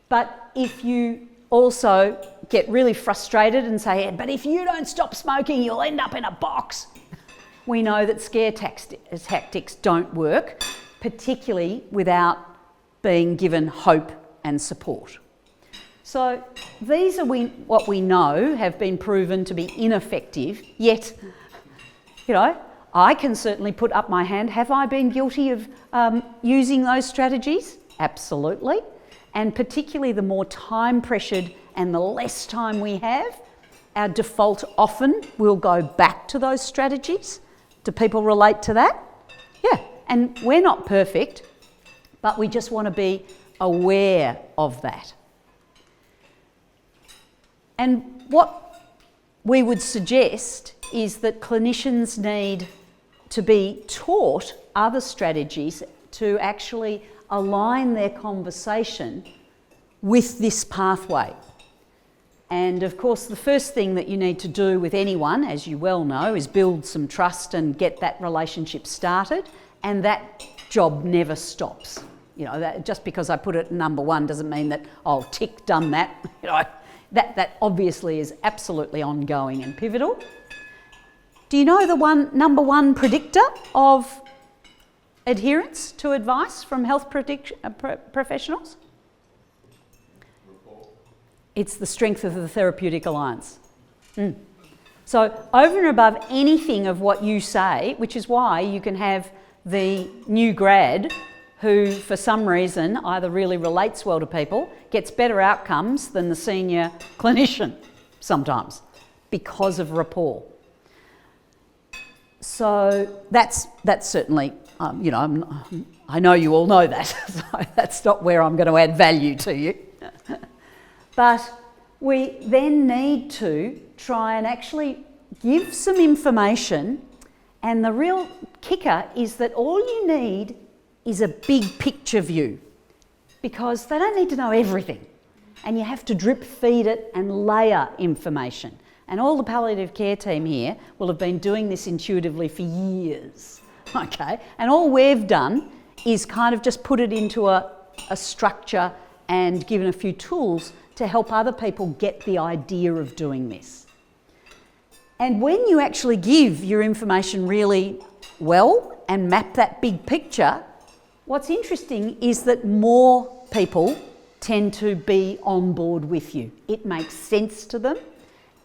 But if you also get really frustrated and say, but if you don't stop smoking, you'll end up in a box. We know that scare tactics don't work, particularly without being given hope and support. So these are what we know have been proven to be ineffective, yet, I can certainly put up my hand. Have I been guilty of using those strategies? Absolutely. And particularly the more time pressured and the less time we have, our default often will go back to those strategies. Do people relate to that? Yeah, and we're not perfect, but we just want to be aware of that. And what we would suggest is that clinicians need to be taught other strategies to actually align their conversation with this pathway. And of course, the first thing that you need to do with anyone, as you well know, is build some trust and get that relationship started. And that job never stops. That just because I put it number one doesn't mean that, tick, done that. That obviously is absolutely ongoing and pivotal. Do you know the number one predictor of adherence to advice from health professionals? It's the strength of the therapeutic alliance. So over and above anything of what you say, which is why you can have the new grad who for some reason either really relates well to people, gets better outcomes than the senior clinician sometimes because of rapport. So that's certainly, I know you all know that, so that's not where I'm going to add value to you. But we then need to try and actually give some information, and the real kicker is that all you need is a big picture view, because they don't need to know everything, and you have to drip feed it and layer information. And all the palliative care team here will have been doing this intuitively for years, okay? And all we've done is kind of just put it into a structure and given a few tools to help other people get the idea of doing this. And when you actually give your information really well and map that big picture, what's interesting is that more people tend to be on board with you. It makes sense to them,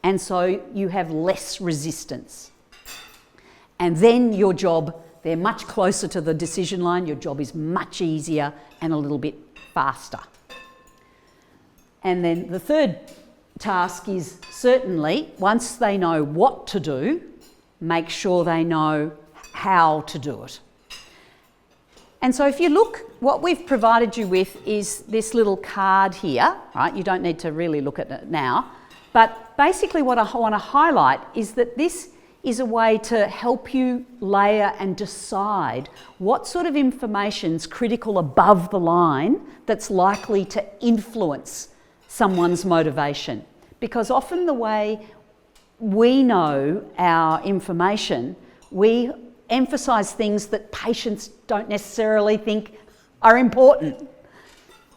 And so you have less resistance. And then your job, they're much closer to the decision line, your job is much easier and a little bit faster. And then the third task is certainly, once they know what to do, make sure they know how to do it. And so if you look, what we've provided you with is this little card here, right? You don't need to really look at it now. But basically what I want to highlight is that this is a way to help you layer and decide what sort of information's critical above the line that's likely to influence someone's motivation. Because often the way we know our information, we emphasise things that patients don't necessarily think are important.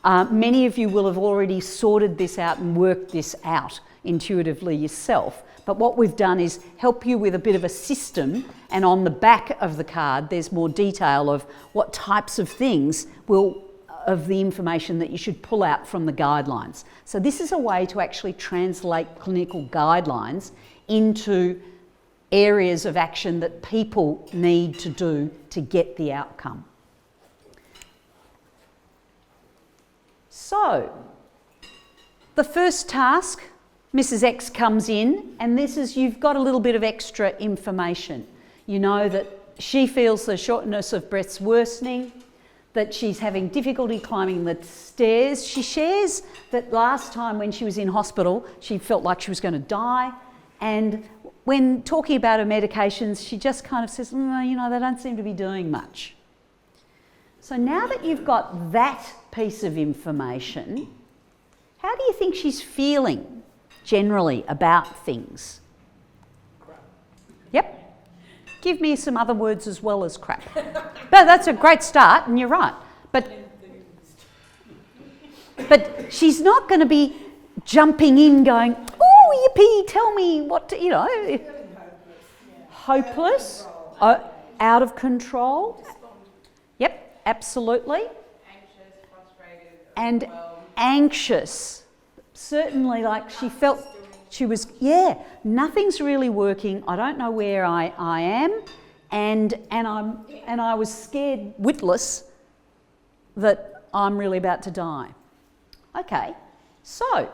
Many of you will have already sorted this out and worked this out intuitively yourself. But what we've done is help you with a bit of a system, and on the back of the card there's more detail of what types of things of the information that you should pull out from the guidelines. So this is a way to actually translate clinical guidelines into areas of action that people need to do to get the outcome. So, the first task, Mrs. X comes in, and this is, you've got a little bit of extra information. You know that she feels the shortness of breath's worsening, that she's having difficulty climbing the stairs. She shares that last time when she was in hospital, she felt like she was going to die. And when talking about her medications, she just kind of says, you know, they don't seem to be doing much. So now that you've got that piece of information, how do you think she's feeling generally about things? Crap. Yep. Give me some other words as well as crap. But that's a great start, and you're right. But she's not going to be jumping in going, oh, yippee, tell me what to, you know. Hopeless. Out of control. Yep, absolutely. Anxious, frustrated, And overwhelmed. anxious. Certainly, like she felt she was, nothing's really working. I don't know where I am, and I was scared witless that I'm really about to die. Okay, so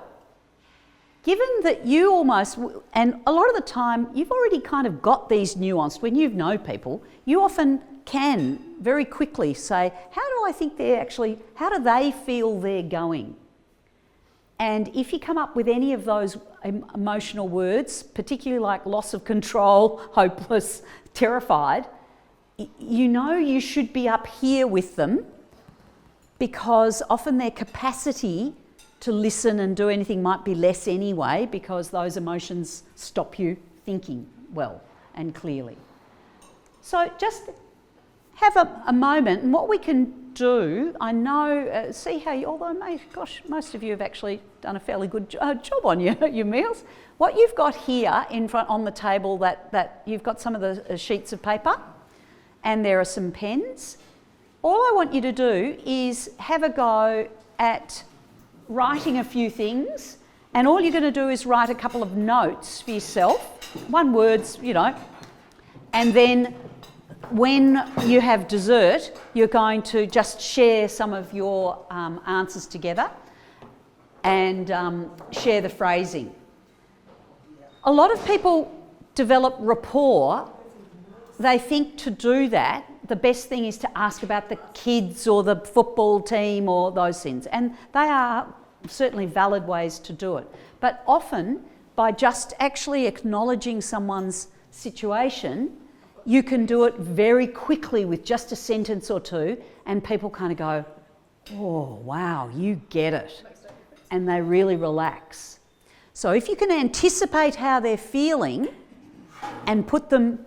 given that you almost, and a lot of the time you've already kind of got these nuanced, when you know people, you often can very quickly say, how do I think they're actually, how do they feel they're going? And if you come up with any of those emotional words, particularly like loss of control, hopeless, terrified, you know you should be up here with them, because often their capacity to listen and do anything might be less anyway, because those emotions stop you thinking well and clearly. So just have a moment, and what we can do, I know, see how you, although most of you have actually done a fairly good job on your meals. What you've got here in front on the table, that you've got some of the sheets of paper, and there are some pens. All I want you to do is have a go at writing a few things, and all you're going to do is write a couple of notes for yourself, one words, you know, and then when you have dessert, you're going to just share some of your answers together and share the phrasing. A lot of people develop rapport. They think to do that, the best thing is to ask about the kids or the football team or those things. And they are certainly valid ways to do it. But often, by just actually acknowledging someone's situation, you can do it very quickly with just a sentence or two, and people kind of go, oh, wow, you get it. And they really relax. So if you can anticipate how they're feeling and put them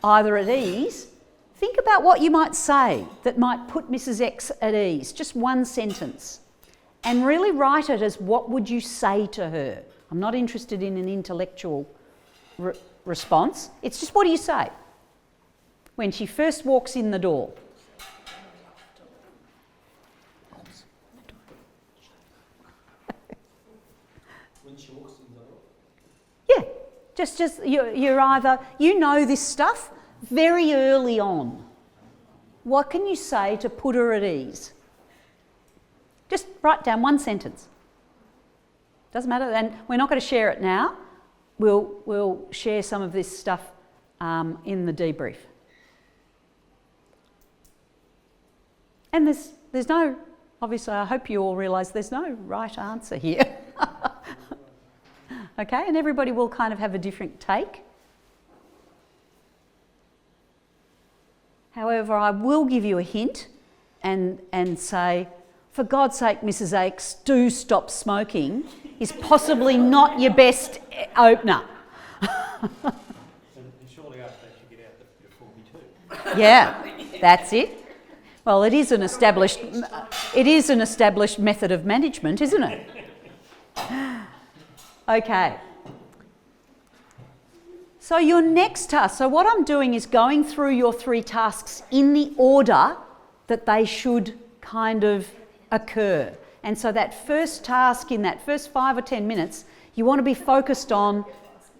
either at ease, think about what you might say that might put Mrs. X at ease, just one sentence. And really write it as, what would you say to her? I'm not interested in an intellectual response. It's just, what do you say when she first walks in the door? When she walks in the door? You're either, you know this stuff very early on. What can you say to put her at ease? Just write down one sentence. Doesn't matter, and we're not going to share it now. We'll share some of this stuff in the debrief. And there's no, obviously I hope you all realise there's no right answer here. Okay, and everybody will kind of have a different take. However, I will give you a hint and say, for God's sake, Mrs. Aches, do stop smoking is possibly not your best opener. And surely after that you get out the 42. Yeah, that's it. Well, it is an established method of management, isn't it? Okay. So your next task, so what I'm doing is going through your 3 tasks in the order that they should kind of occur. And so that first task in that first 5 or 10 minutes, you want to be focused on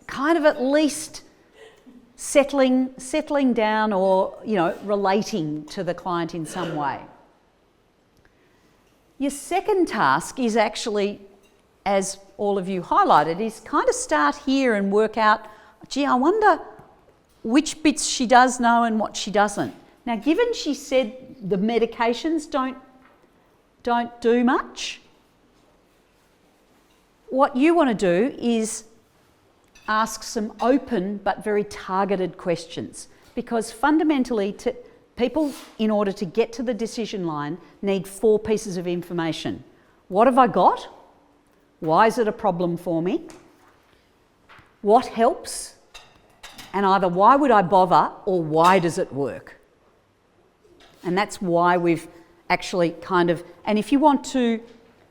kind of at least settling down or, relating to the client in some way. Your second task is actually, as all of you highlighted, is kind of start here and work out, gee, I wonder which bits she does know and what she doesn't. Now, given she said the medications don't do much, what you want to do is ask some open but very targeted questions, because fundamentally people, in order to get to the decision line, need 4 pieces of information. What have I got? Why is it a problem for me? What helps? And either why would I bother or why does it work? And that's why we've actually kind of, and if you want to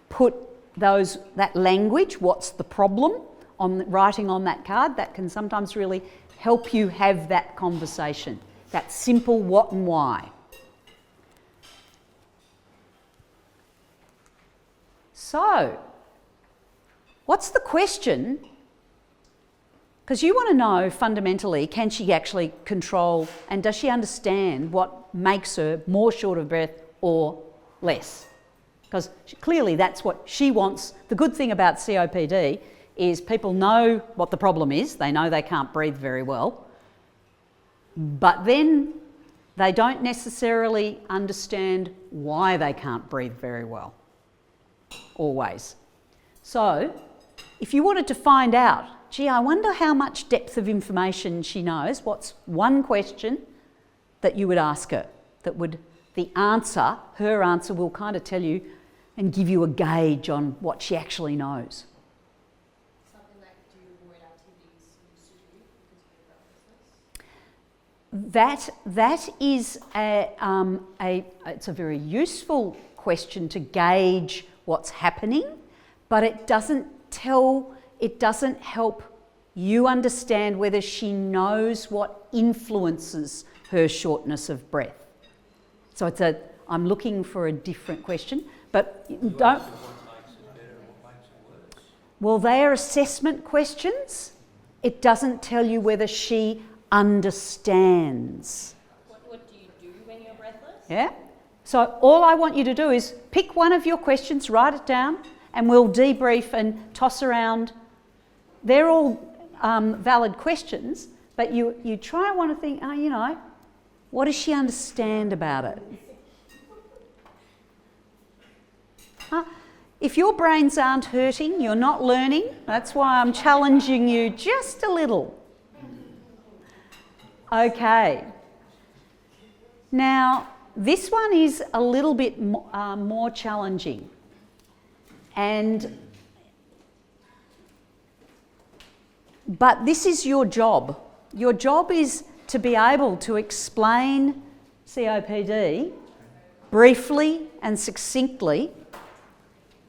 put that language, what's the problem, writing on that card, that can sometimes really help you have that conversation, that simple what and why. So, what's the question? Because you want to know fundamentally, can she actually control and does she understand what makes her more short of breath or less? Because clearly that's what she wants. The good thing about COPD is people know what the problem is. They know they can't breathe very well. But then they don't necessarily understand why they can't breathe very well, always. So if you wanted to find out, gee, I wonder how much depth of information she knows, what's one question that you would ask her that would, her answer will kind of tell you and give you a gauge on what she actually knows. Something like, do you avoid activities you used to do because of your business? That is it's a very useful question to gauge what's happening, but it doesn't help you understand whether she knows what influences her shortness of breath. So I'm looking for a different question, but don't. What makes it better and what makes it worse? Well, they are assessment questions. It doesn't tell you whether she understands. What do you do when you're breathless? Yeah? So all I want you to do is pick one of your questions, write it down, and we'll debrief and toss around. They're all valid questions, but you try and want to think, what does she understand about it? If your brains aren't hurting, you're not learning. That's why I'm challenging you just a little. Okay. Now, this one is a little bit more challenging. But this is your job. Your job is to be able to explain COPD briefly and succinctly,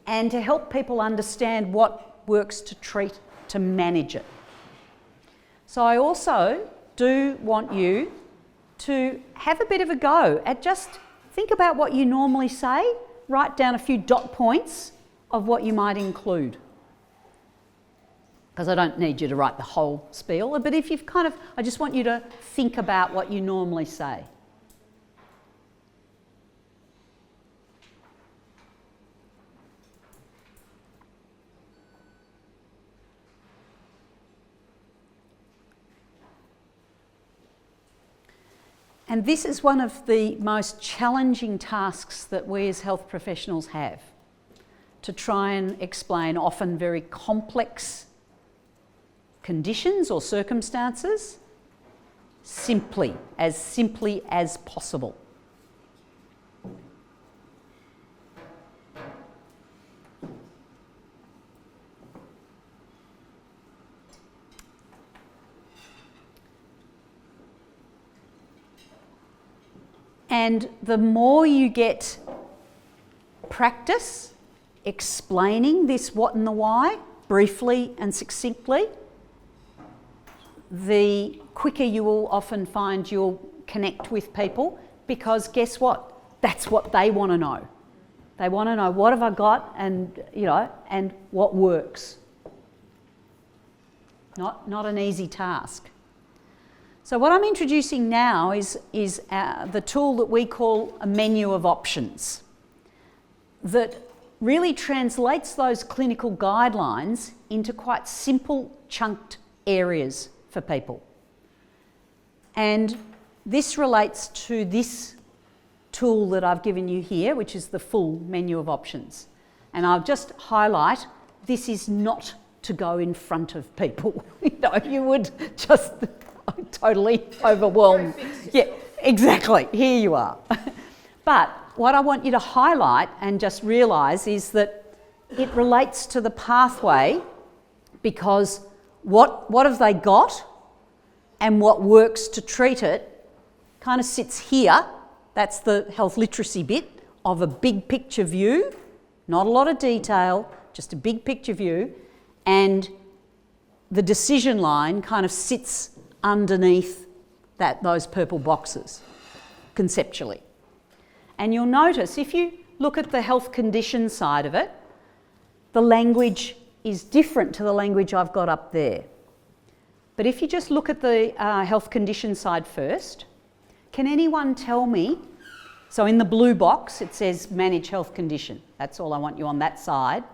and to help people understand what works to treat, to manage it. So I also do want you to have a bit of a go at just think about what you normally say, write down a few dot points of what you might include. because I don't need you to write the whole spiel, but if you've kind of, I just want you to think about what you normally say. And this is one of the most challenging tasks that we as health professionals have, to try and explain often very complex conditions or circumstances simply as possible. And the more you get practice explaining this what and the why, briefly and succinctly, the quicker you will often find you'll connect with people, because guess what? That's what they want to know. They want to know, what have I got, and and what works. Not an easy task. So what I'm introducing now is the tool that we call a menu of options, that really translates those clinical guidelines into quite simple chunked areas for people. And this relates to this tool that I've given you here, which is the full menu of options. And I'll just highlight, this is not to go in front of people. You would just totally overwhelmed. Yeah, exactly. Here you are. But what I want you to highlight and just realise is that it relates to the pathway, because what have they got and what works to treat it kind of sits here. That's the health literacy bit of a big picture view, not a lot of detail, just a big picture view, and the decision line kind of sits underneath those purple boxes, conceptually. And you'll notice, if you look at the health condition side of it, the language is different to the language I've got up there. But if you just look at the health condition side first, can anyone tell me, so in the blue box it says manage health condition, that's all I want you on that side.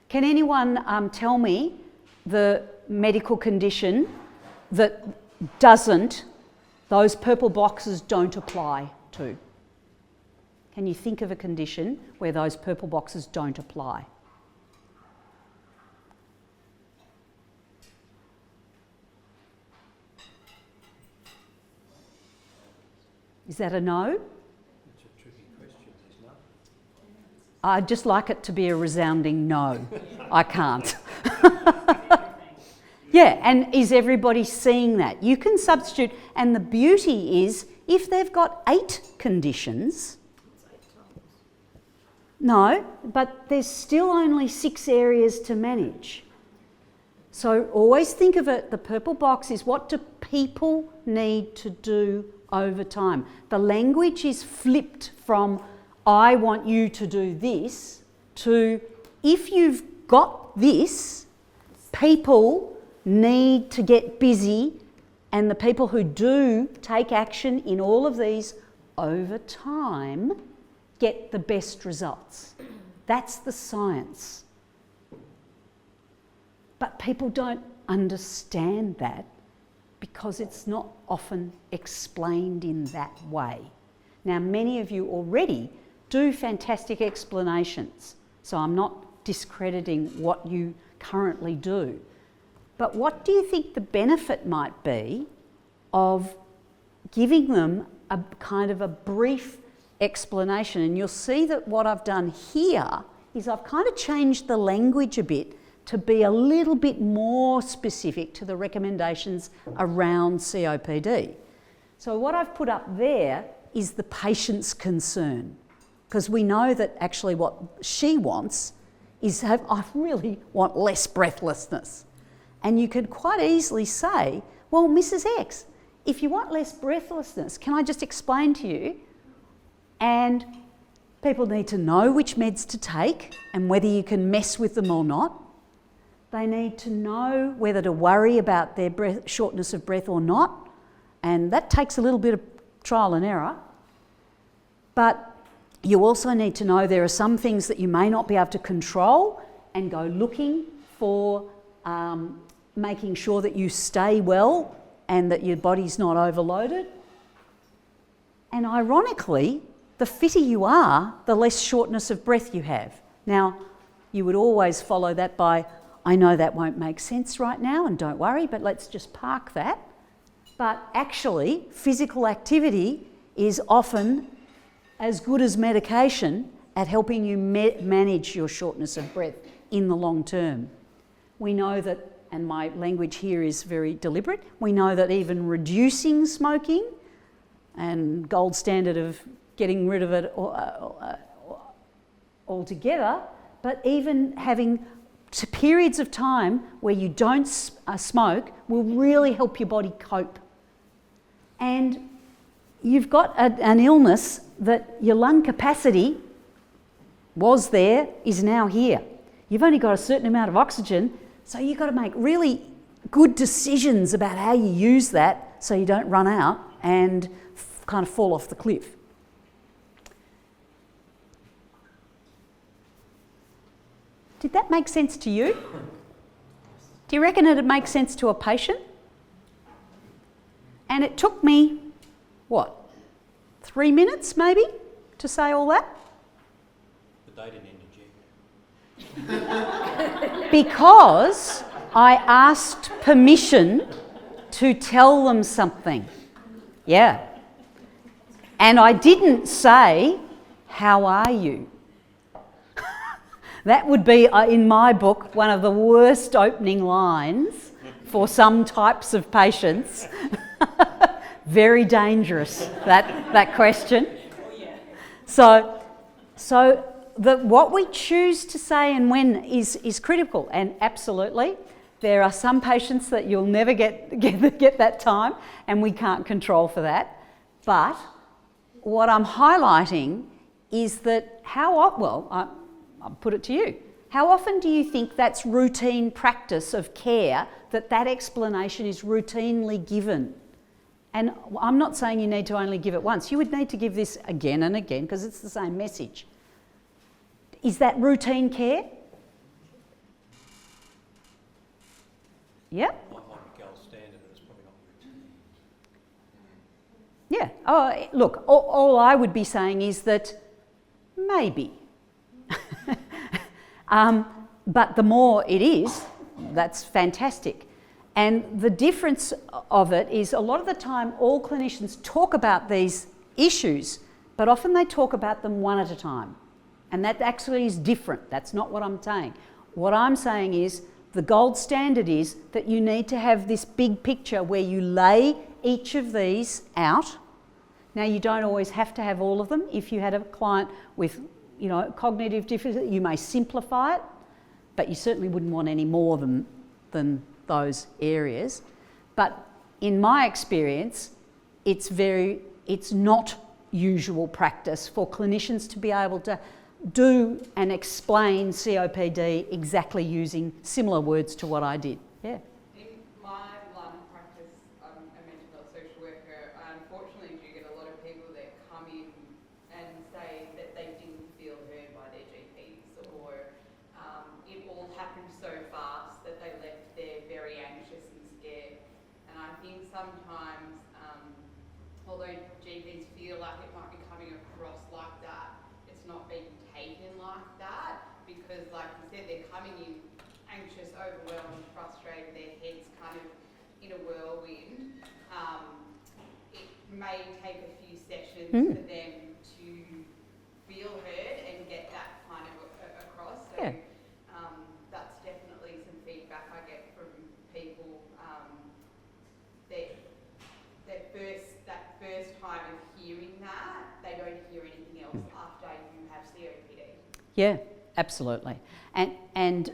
Can anyone tell me the medical condition that those purple boxes don't apply to? Can you think of a condition where those purple boxes don't apply? Is that a no? It's a tricky question, isn't it? I'd just like it to be a resounding no. I can't. Yeah, and is everybody seeing that? You can substitute, and the beauty is, if they've got 8 conditions, no, but there's still only 6 areas to manage. So always think of it, the purple box is, what do people need to do over time? The language is flipped from, I want you to do this, to, if you've got this, people need to get busy, and the people who do take action in all of these over time get the best results. That's the science. But people don't understand that because it's not often explained in that way. Now, many of you already do fantastic explanations, so I'm not discrediting what you currently do. But what do you think the benefit might be of giving them a kind of a brief explanation? And you'll see that what I've done here is I've kind of changed the language a bit to be a little bit more specific to the recommendations around COPD. So what I've put up there is the patient's concern, because we know that actually what she wants is, I really want less breathlessness. And you could quite easily say, well, Mrs. X, if you want less breathlessness, can I just explain to you? And people need to know which meds to take and whether you can mess with them or not. They need to know whether to worry about their shortness of breath or not, and that takes a little bit of trial and error. But you also need to know there are some things that you may not be able to control, and go looking for making sure that you stay well and that your body's not overloaded. And ironically, the fitter you are, the less shortness of breath you have. Now, you would always follow that by, I know that won't make sense right now, and don't worry, but let's just park that. But actually, physical activity is often as good as medication at helping you manage your shortness of breath in the long term. We know that, and my language here is very deliberate, we know that even reducing smoking, and gold standard of getting rid of it altogether, but even having periods of time where you don't smoke will really help your body cope. And you've got an illness that your lung capacity was there, is now here. You've only got a certain amount of oxygen, so you've got to make really good decisions about how you use that so you don't run out and kind of fall off the cliff. Did that make sense to you? Do you reckon it'd make sense to a patient? And it took me, 3 minutes maybe to say all that? But they didn't interject. Because I asked permission to tell them something. Yeah. And I didn't say, how are you? That would be, in my book, one of the worst opening lines for some types of patients. Very dangerous, that question. So what we choose to say and when is critical, and absolutely, there are some patients that you'll never get that time, and we can't control for that. But what I'm highlighting is that I'll put it to you. How often do you think that's routine practice of care, that explanation is routinely given? And I'm not saying you need to only give it once. You would need to give this again and again because it's the same message. Is that routine care? Yeah? Might be gold standard, but it's probably not routine. Yeah. Oh, look, all I would be saying is that maybe. But the more it is, that's fantastic. And the difference of it is a lot of the time all clinicians talk about these issues, but often they talk about them one at a time. And that actually is different. That's not what I'm saying. What I'm saying is the gold standard is that you need to have this big picture where you lay each of these out. Now, you don't always have to have all of them. If you had a client with cognitive difficulty, you may simplify it, but you certainly wouldn't want any more than those areas. But in my experience, it's not usual practice for clinicians to be able to do and explain COPD exactly using similar words to what I did. Yeah. In my line of practice, I'm a mental health social worker. I unfortunately do get a lot of people that come in and say that they didn't feel heard by their GPs, or it all happened so fast that they left there very anxious and scared. And I think sometimes, although GPs feel like it might be coming across like that, it's not being taken like that, because like you said, they're coming in anxious, overwhelmed, frustrated, their head's kind of in a whirlwind. It may take a few sessions for them to feel heard and get that kind of across. So Yeah. That's definitely some feedback I get from people, that first time of hearing that, they don't hear anything else after you have COPD. Yeah, absolutely. And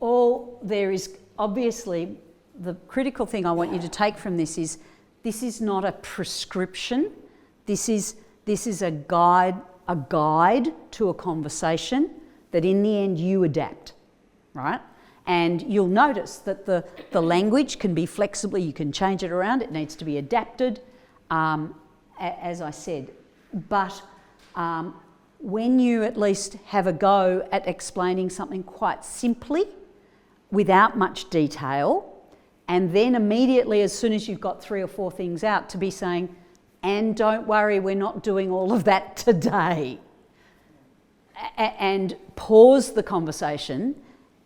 all there is, obviously, the critical thing I want you to take from this is not a prescription. This is a guide to a conversation that in the end you adapt, right? And you'll notice that the language can be flexible, you can change it around, it needs to be adapted, as I said. But when you at least have a go at explaining something quite simply, without much detail, and then immediately, as soon as you've got 3 or 4 things out, to be saying, and don't worry, we're not doing all of that today. And pause the conversation,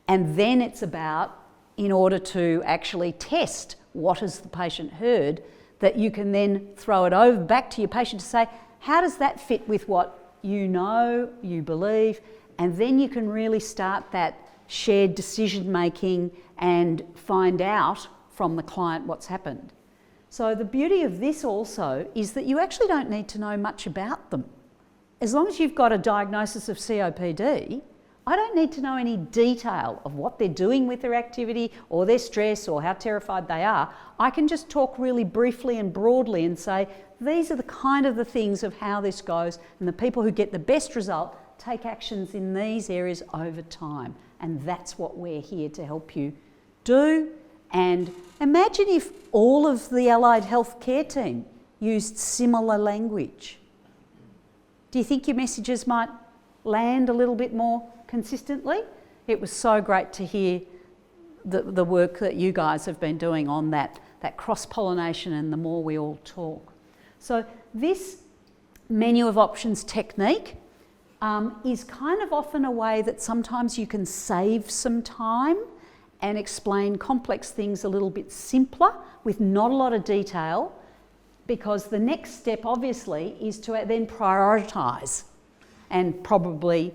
and then it's about, in order to actually test what has the patient heard, that you can then throw it over back to your patient to say, how does that fit with what you know, you believe, and then you can really start that shared decision making and find out from the client what's happened. So the beauty of this also is that you actually don't need to know much about them. As long as you've got a diagnosis of COPD, I don't need to know any detail of what they're doing with their activity or their stress or how terrified they are. I can just talk really briefly and broadly and say, these are the kind of the things of how this goes, and the people who get the best result take actions in these areas over time. And that's what we're here to help you do. And imagine if all of the allied health care team used similar language. Do you think your messages might land a little bit more consistently? It was so great to hear the work that you guys have been doing on that cross-pollination and the more we all talk. So this menu of options technique is kind of often a way that sometimes you can save some time and explain complex things a little bit simpler with not a lot of detail, because the next step obviously is to then prioritise. And probably,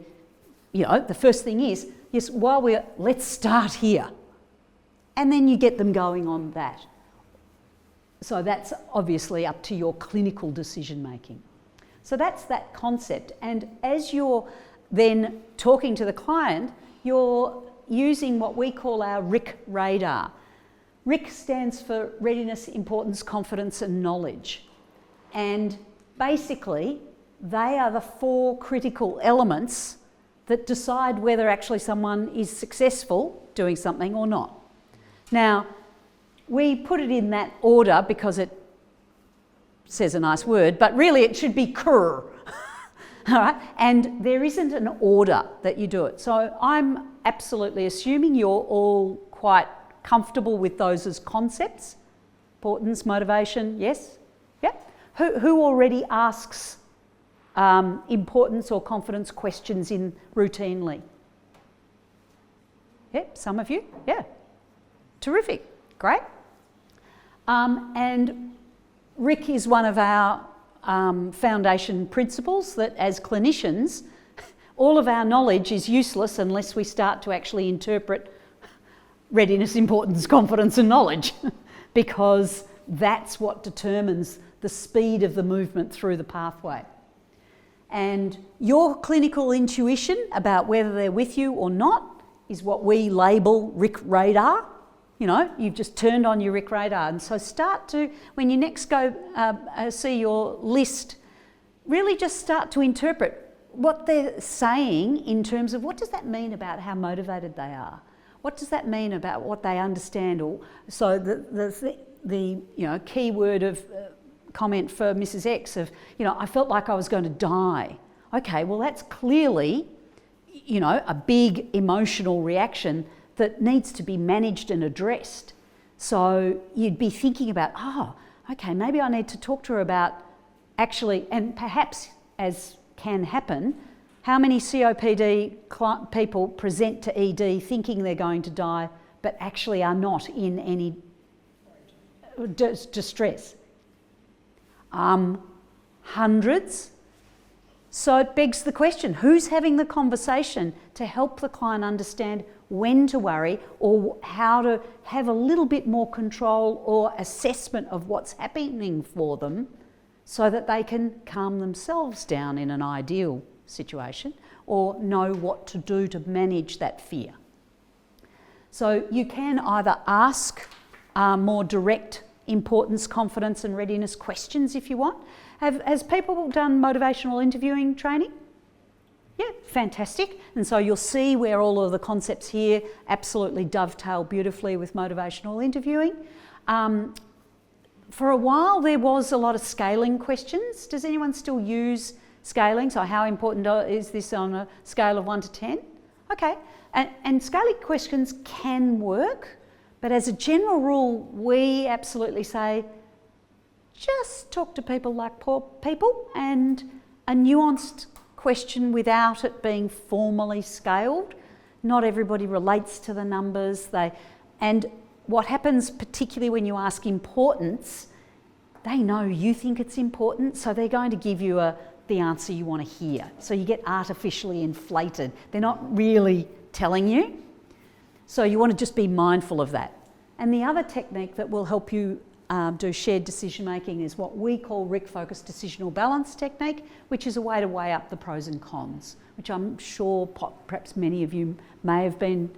the first thing is, yes, let's start here. And then you get them going on that. So that's obviously up to your clinical decision making. So that's that concept. And as you're then talking to the client, you're using what we call our RIC radar. RIC stands for Readiness, Importance, Confidence and Knowledge. And basically, they are the 4 critical elements that decide whether actually someone is successful doing something or not. Now, we put it in that order because it says a nice word, but really it should be CUR. All right? And there isn't an order that you do it. So I'm absolutely assuming you're all quite comfortable with those as concepts. Importance, motivation, yes? Yeah? Who already asks importance or confidence questions in routinely? Yep, some of you? Yeah. Terrific. Great. And RIC is one of our foundation principles that as clinicians, all of our knowledge is useless unless we start to actually interpret readiness, importance, confidence and knowledge because that's what determines the speed of the movement through the pathway. And your clinical intuition about whether they're with you or not is what we label RIC radar. You've just turned on your RIC radar. And so start to, when you next go see your list, really just start to interpret what they're saying in terms of what does that mean about how motivated they are? What does that mean about what they understand? Or so the key word of comment for Mrs. X of, I felt like I was going to die. Okay, well that's clearly, a big emotional reaction that needs to be managed and addressed. So you'd be thinking about, okay, maybe I need to talk to her about actually, and perhaps as can happen, how many COPD people present to ED thinking they're going to die but actually are not in any distress? Hundreds. So it begs the question, who's having the conversation to help the client understand when to worry or how to have a little bit more control or assessment of what's happening for them so that they can calm themselves down in an ideal situation or know what to do to manage that fear. So you can either ask more direct importance, confidence and readiness questions if you want. Has people done motivational interviewing training? Yeah, fantastic. And so you'll see where all of the concepts here absolutely dovetail beautifully with motivational interviewing. For a while there was a lot of scaling questions. Does anyone still use scaling? So how important is this on a scale of 1 to 10? Okay, and scaling questions can work, but as a general rule, we absolutely say, just talk to people like poor people, and a nuanced question without it being formally scaled. Not everybody relates to the numbers. And what happens, particularly when you ask importance, they know you think it's important, so they're going to give you the answer you want to hear. So you get artificially inflated. They're not really telling you. So you want to just be mindful of that. And the other technique that will help you do shared decision making is what we call RIC-focused decisional balance technique, which is a way to weigh up the pros and cons, which I'm sure perhaps many of you may have been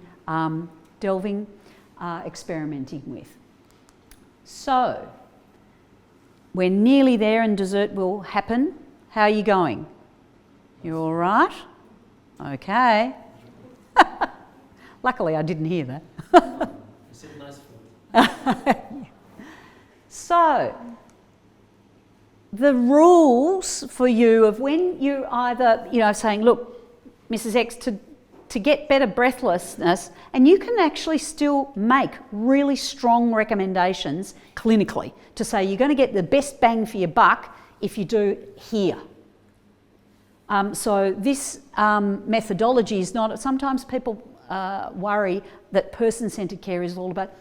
experimenting with. So, we're nearly there and dessert will happen. How are you going? You all right? Okay. Luckily I didn't hear that. You said nice food. So, the rules for you of when you're either, saying, look, Mrs. X, to get better breathlessness, and you can actually still make really strong recommendations clinically to say you're going to get the best bang for your buck if you do here. So this methodology is not, sometimes people worry that person-centred care is all about,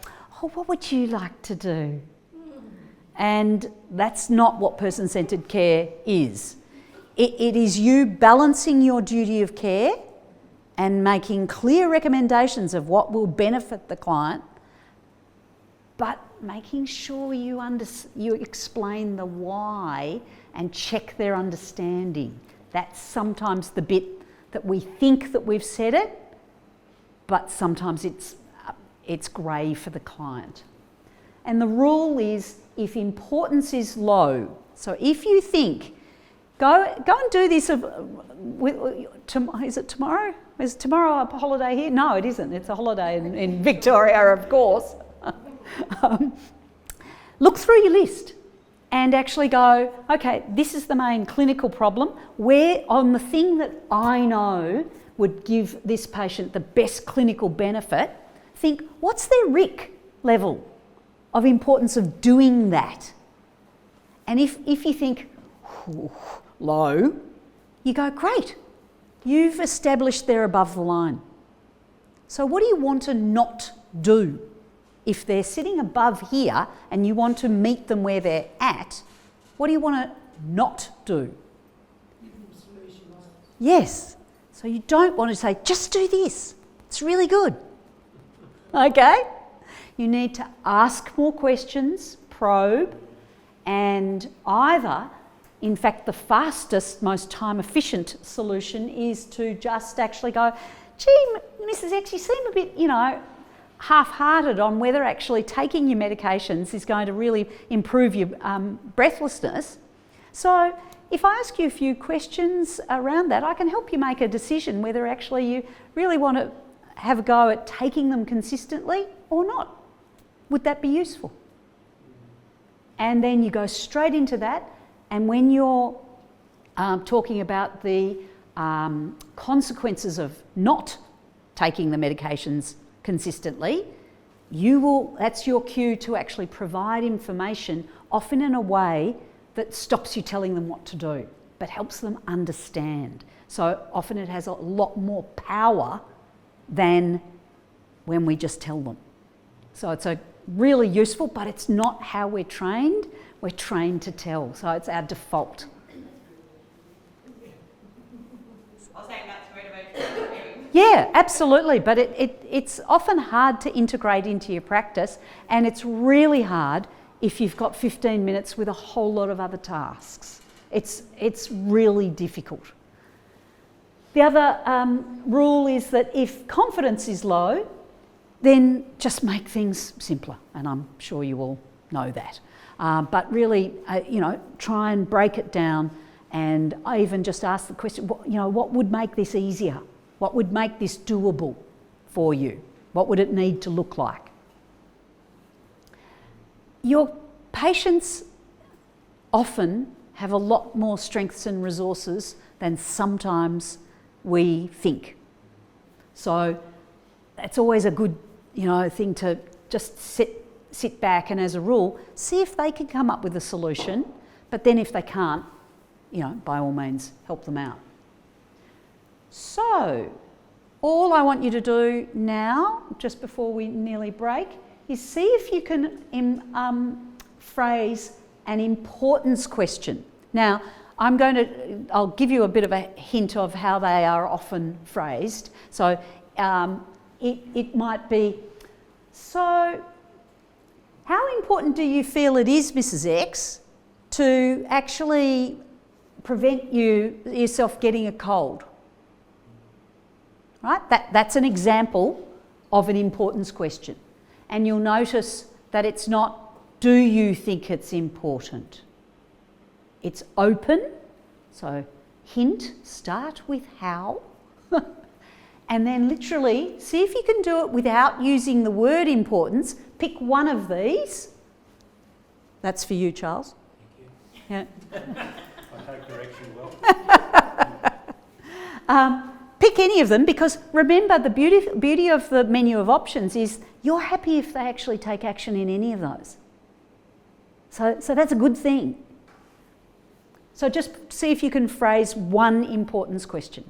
oh, what would you like to do? And that's not what person-centred care is. It is you balancing your duty of care and making clear recommendations of what will benefit the client, but making sure you explain the why and check their understanding. That's sometimes the bit that we think that we've said it, but sometimes it's grey for the client. And the rule is, if importance is low, so if you think, go and do this, is it tomorrow? Is tomorrow a holiday here? No, it isn't. It's a holiday in Victoria, of course. Look through your list and actually go, okay, this is the main clinical problem. Where on the thing that I know would give this patient the best clinical benefit, think, what's their RIC level of importance of doing that? And if you think, low, you go, great, you've established they're above the line. So what do you want to not do? If they're sitting above here and you want to meet them where they're at, what do you want to not do? Yes. So you don't want to say, just do this. It's really good. Okay? You need to ask more questions, probe, and either, in fact, the fastest, most time-efficient solution is to just actually go, gee, Mrs. X, you seem a bit, half-hearted on whether actually taking your medications is going to really improve your breathlessness. So if I ask you a few questions around that, I can help you make a decision whether actually you really want to have a go at taking them consistently or not. Would that be useful? And then you go straight into that, and when you're talking about the consequences of not taking the medications consistently, that's your cue to actually provide information, often in a way that stops you telling them what to do, but helps them understand. So often it has a lot more power than when we just tell them. So it's really useful, but it's not how we're trained. We're trained to tell, so it's our default. I was saying that's motivational. Yeah, absolutely, but it's often hard to integrate into your practice, and it's really hard if you've got 15 minutes with a whole lot of other tasks. It's really difficult. The other rule is that if confidence is low, then just make things simpler, and I'm sure you all know that. But really, try and break it down And I even just asked the question, what would make this easier? What would make this doable for you? What would it need to look like? Your patients often have a lot more strengths and resources than sometimes we think. So it's always a good, thing to just sit back and, as a rule, see if they can come up with a solution. But then if they can't, by all means, help them out. So all I want you to do now, just before we nearly break, is see if you can phrase an importance question. Now, I'll give you a bit of a hint of how they are often phrased. So it might be, so how important do you feel it is, Mrs. X, to actually prevent yourself getting a cold? Right? That's an example of an importance question. And you'll notice that it's not, do you think it's important? It's open, so hint, start with how, and then literally see if you can do it without using the word importance. Pick one of these. That's for you, Charles. Thank you. Yeah. I take direction well. Pick any of them, because remember, the beauty of the menu of options is you're happy if they actually take action in any of those. So that's a good thing. So just see if you can phrase one importance question.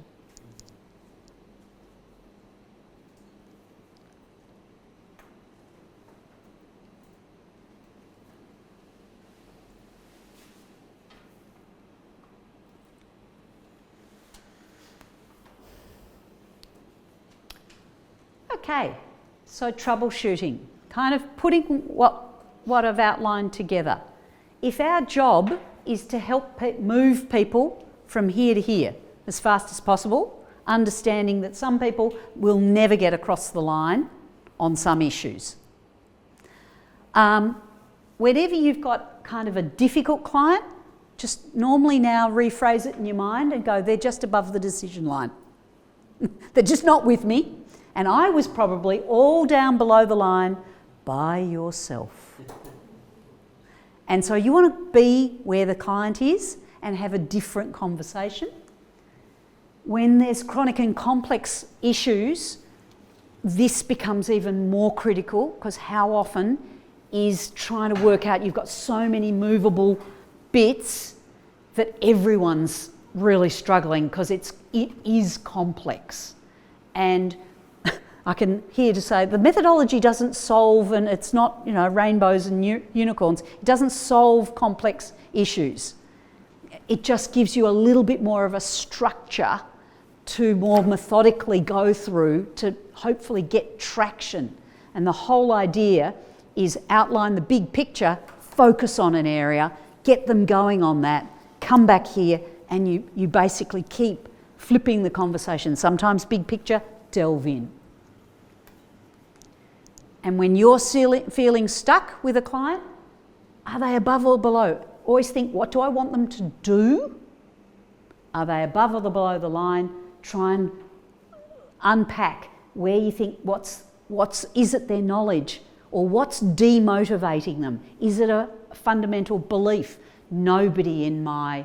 Okay, so troubleshooting, kind of putting what I've outlined together. If our job is to help move people from here to here as fast as possible, understanding that some people will never get across the line on some issues. Whenever you've got kind of a difficult client, just normally now rephrase it in your mind and go, they're just above the decision line. They're just not with me. And I was probably all down below the line by yourself. And so you want to be where the client is and have a different conversation. When there's chronic and complex issues, this becomes even more critical, because how often is trying to work out, you've got so many movable bits that everyone's really struggling because it is complex. And I can hear to say the methodology doesn't solve, and it's not, rainbows and unicorns. It doesn't solve complex issues. It just gives you a little bit more of a structure to more methodically go through to hopefully get traction. And the whole idea is outline the big picture, focus on an area, get them going on that, come back here, and you basically keep flipping the conversation. Sometimes big picture, delve in. And when you're feeling stuck with a client, are they above or below? Always think, what do I want them to do? Are they above or below the line? Try and unpack where you think is it their knowledge, or what's demotivating them? Is it a fundamental belief? Nobody in my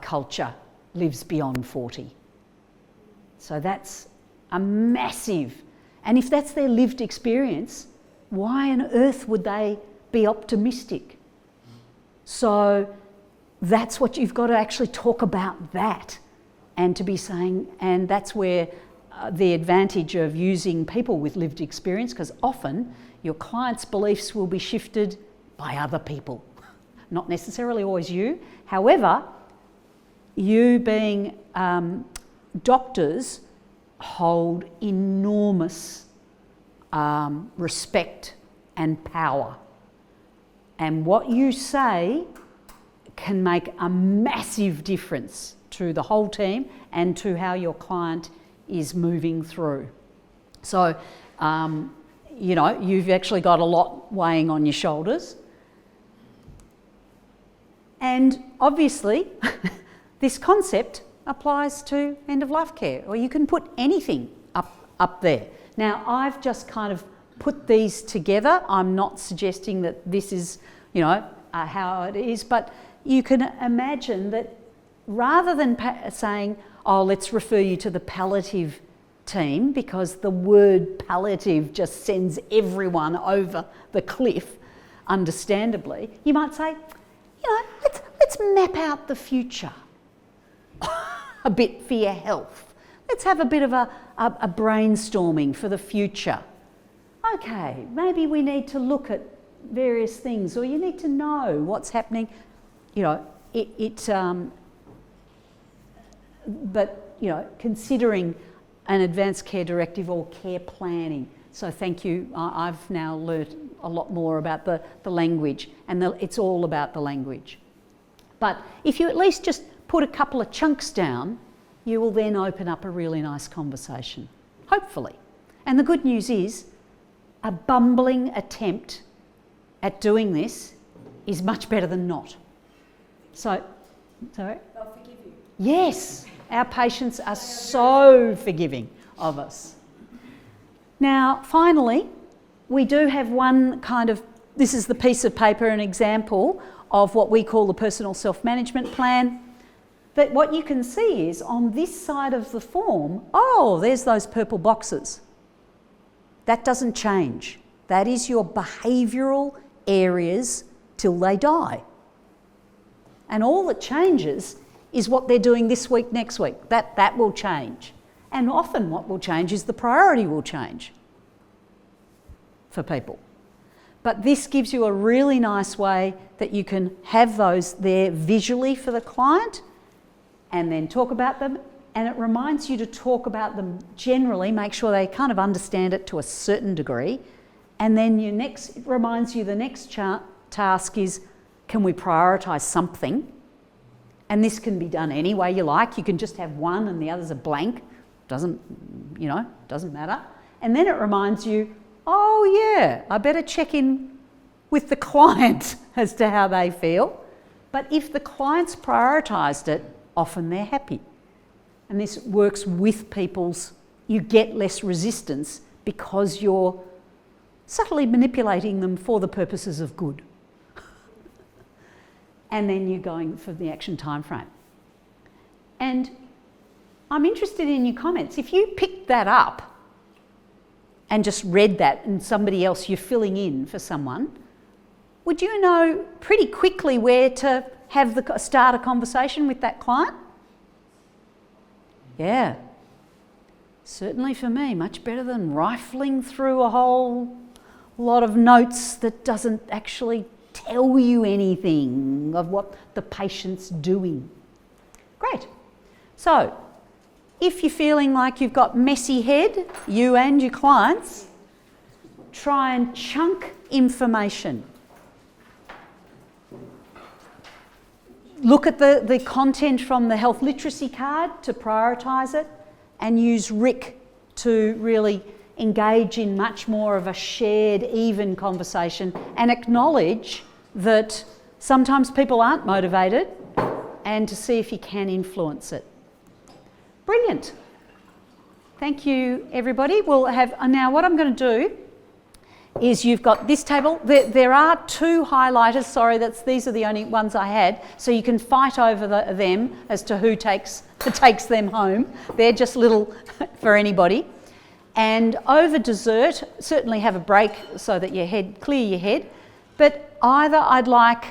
culture lives beyond 40. So that's a massive. And if that's their lived experience, why on earth would they be optimistic? So that's what you've got to actually talk about, that, and to be saying, and that's where the advantage of using people with lived experience, because often your client's beliefs will be shifted by other people, not necessarily always you. However, you being doctors hold enormous respect and power. And what you say can make a massive difference to the whole team and to how your client is moving through. So, you've actually got a lot weighing on your shoulders. And obviously, this concept applies to end-of-life care, or you can put anything up there. Now, I've just kind of put these together. I'm not suggesting that this is, how it is, but you can imagine that rather than saying, oh, let's refer you to the palliative team, because the word palliative just sends everyone over the cliff, understandably, you might say, let's map out the future a bit for your health. Let's have a bit of a brainstorming for the future. Okay, maybe we need to look at various things, or you need to know what's happening. Considering an advanced care directive or care planning. So thank you. I've now learnt a lot more about the language, and it's all about the language. But if you at least just put a couple of chunks down, you will then open up a really nice conversation, hopefully. And the good news is, a bumbling attempt at doing this is much better than not. So, sorry? They'll forgive you. Yes, our patients are so forgiving of us. Now, finally, we do have one this is the piece of paper, an example of what we call the personal self-management plan. That what you can see is on this side of the form, there's those purple boxes. That doesn't change. That is your behavioural areas till they die. And all that changes is what they're doing this week, next week. That will change. And often what will change is the priority will change for people. But this gives you a really nice way that you can have those there visually for the client and then talk about them. And it reminds you to talk about them generally, make sure they kind of understand it to a certain degree. And then it reminds you the next task is, can we prioritise something? And this can be done any way you like. You can just have one and the others are blank. Doesn't matter. And then it reminds you, I better check in with the client as to how they feel. But if the client's prioritised it, often they're happy. And this works with you get less resistance because you're subtly manipulating them for the purposes of good. And then you're going for the action time frame. And I'm interested in your comments. If you picked that up and just read that and somebody else you're filling in for someone, would you know pretty quickly where to start a conversation with that client? Yeah, certainly for me, much better than rifling through a whole lot of notes that doesn't actually tell you anything of what the patient's doing. Great. So, if you're feeling like you've got messy head, you and your clients, try and chunk information. Look at the content from the health literacy card to prioritise it, and use RIC to really engage in much more of a shared, even conversation, and acknowledge that sometimes people aren't motivated, and to see if you can influence it. Brilliant. Thank you, everybody. We'll have now what I'm going to do is you've got this table. There are two highlighters. Sorry, these are the only ones I had. So you can fight over them as to who takes them home. They're just little for anybody. And over dessert, certainly have a break so that clear your head. But either I'd like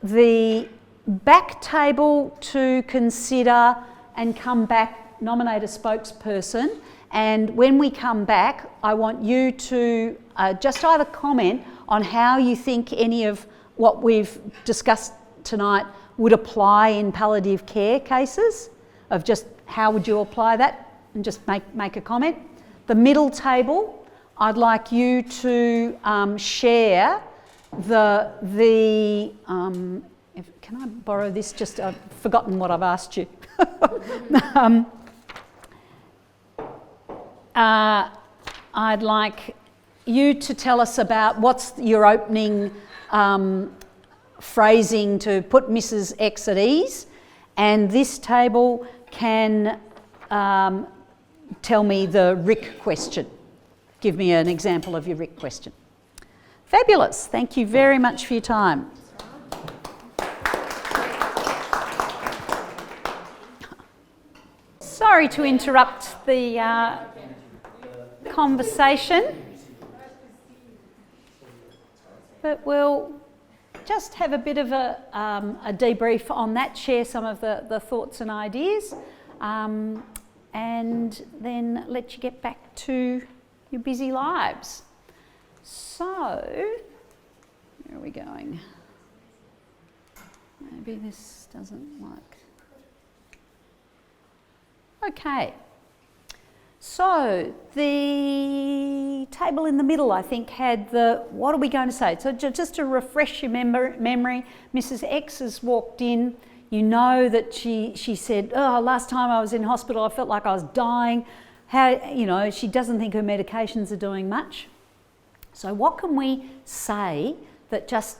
the back table to consider and come back, nominate a spokesperson. And when we come back, I want you to just either comment on how you think any of what we've discussed tonight would apply in palliative care cases, of just how would you apply that, and just make a comment. The middle table, I'd like you to share can I borrow this? Just I've forgotten what I've asked you. I'd like you to tell us about what's your opening phrasing to put Mrs. X at ease, And this table can tell me the RIC question. Give me an example of your RIC question. Fabulous. Thank you very much for your time. Sorry to interrupt the conversation, but we'll just have a bit of a debrief on that, share some of the thoughts and ideas, and then let you get back to your busy lives. So, where are we going? Maybe this doesn't work. Okay. So, the table in the middle, I think, had the, what are we going to say? So just to refresh your memory, Mrs. X has walked in. You know that she said, oh, last time I was in hospital, I felt like I was dying. How, she doesn't think her medications are doing much. So what can we say that just,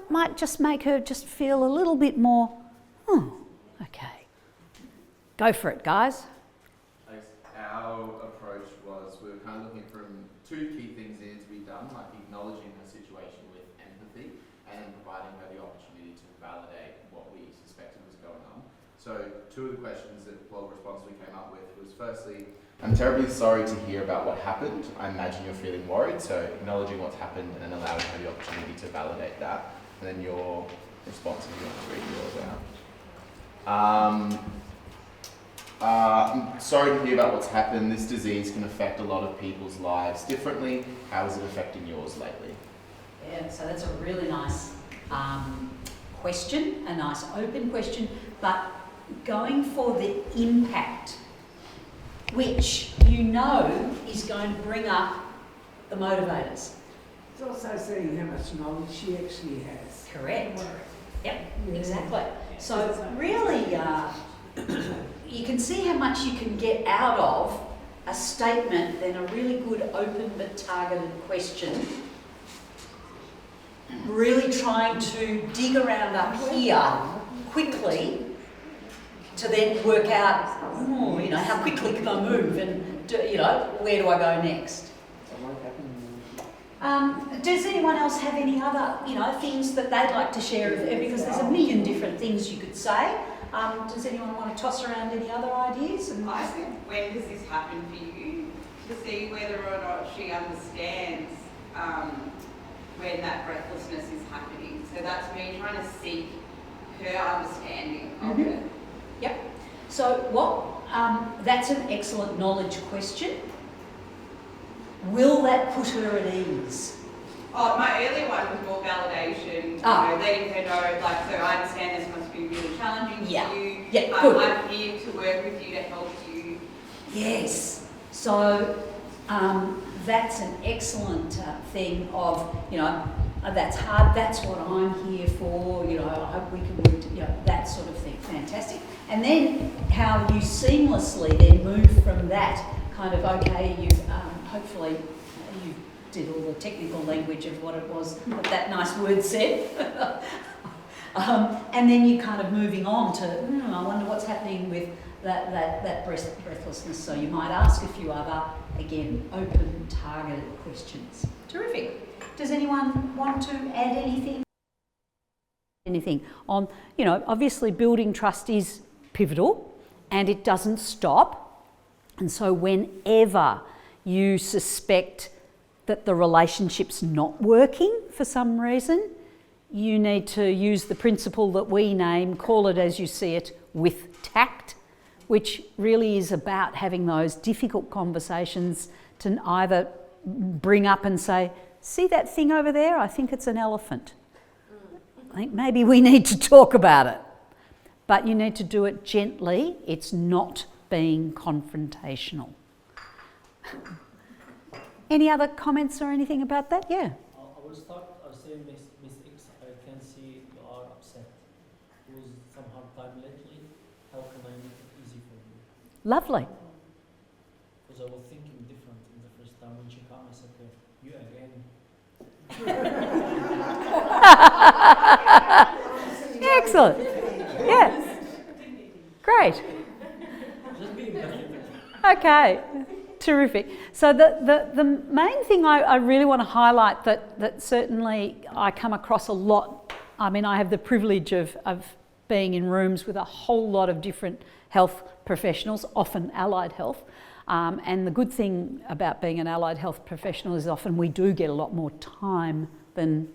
might just make her just feel a little bit more, okay. Go for it, guys. Our approach was we were kind of looking from two key things needed to be done, like acknowledging her situation with empathy and then providing her the opportunity to validate what we suspected was going on. So two of the questions that response we came up with was firstly, I'm terribly sorry to hear about what happened. I imagine you're feeling worried, so acknowledging what's happened and then allowing her the opportunity to validate that. And then your response, if you want to read yours out. I'm sorry to hear about what's happened. This disease can affect a lot of people's lives differently. How is it affecting yours lately? Yeah, so that's a really nice question, a nice open question, but going for the impact, which is going to bring up the motivators. It's also seeing how much knowledge she actually has. Correct. Yep, exactly. So really, you can see how much you can get out of a statement than a really good open but targeted question. Really trying to dig around up here quickly to then work out, how quickly can I move and, where do I go next? Does anyone else have any other, things that they'd like to share? Because there's a million different things you could say. Does anyone want to toss around any other ideas? I think, when does this happen for you? To see whether or not she understands when that breathlessness is happening. So that's me trying to seek her understanding of it. Yep. So that's an excellent knowledge question. Will that put her at ease? Oh, my earlier one was more validation, letting her know, so I understand this must be really challenging for you. Yeah, good. I'm here to work with you to help you. Yes. So that's an excellent thing of, that's hard, that's what I'm here for, I hope we can work, that sort of thing. Fantastic. And then how you seamlessly then move from that kind of, okay, you've hopefully you did all the technical language of what it was that nice word said. And then you're kind of moving on to, I wonder what's happening with that breathlessness. So you might ask a few other, again, open, targeted questions. Terrific. Does anyone want to add anything? Anything on, obviously building trust is pivotal and it doesn't stop. And so whenever you suspect that the relationship's not working for some reason, you need to use the principle that we name, call it as you see it, with tact, which really is about having those difficult conversations to either bring up and say, see that thing over there? I think it's an elephant. I think maybe we need to talk about it. But you need to do it gently. It's not being confrontational. Any other comments or anything about that? Yeah. I will start saying, Miss X, I can see you are upset. It was some hard time lately. How can I make it easy for you? Lovely. Because I was thinking different in the first time when she came. I said, you again. Excellent. Yeah. Okay, terrific. So the main thing I really want to highlight that certainly I come across a lot, I mean, I have the privilege of being in rooms with a whole lot of different health professionals, often allied health. And the good thing about being an allied health professional is often we do get a lot more time than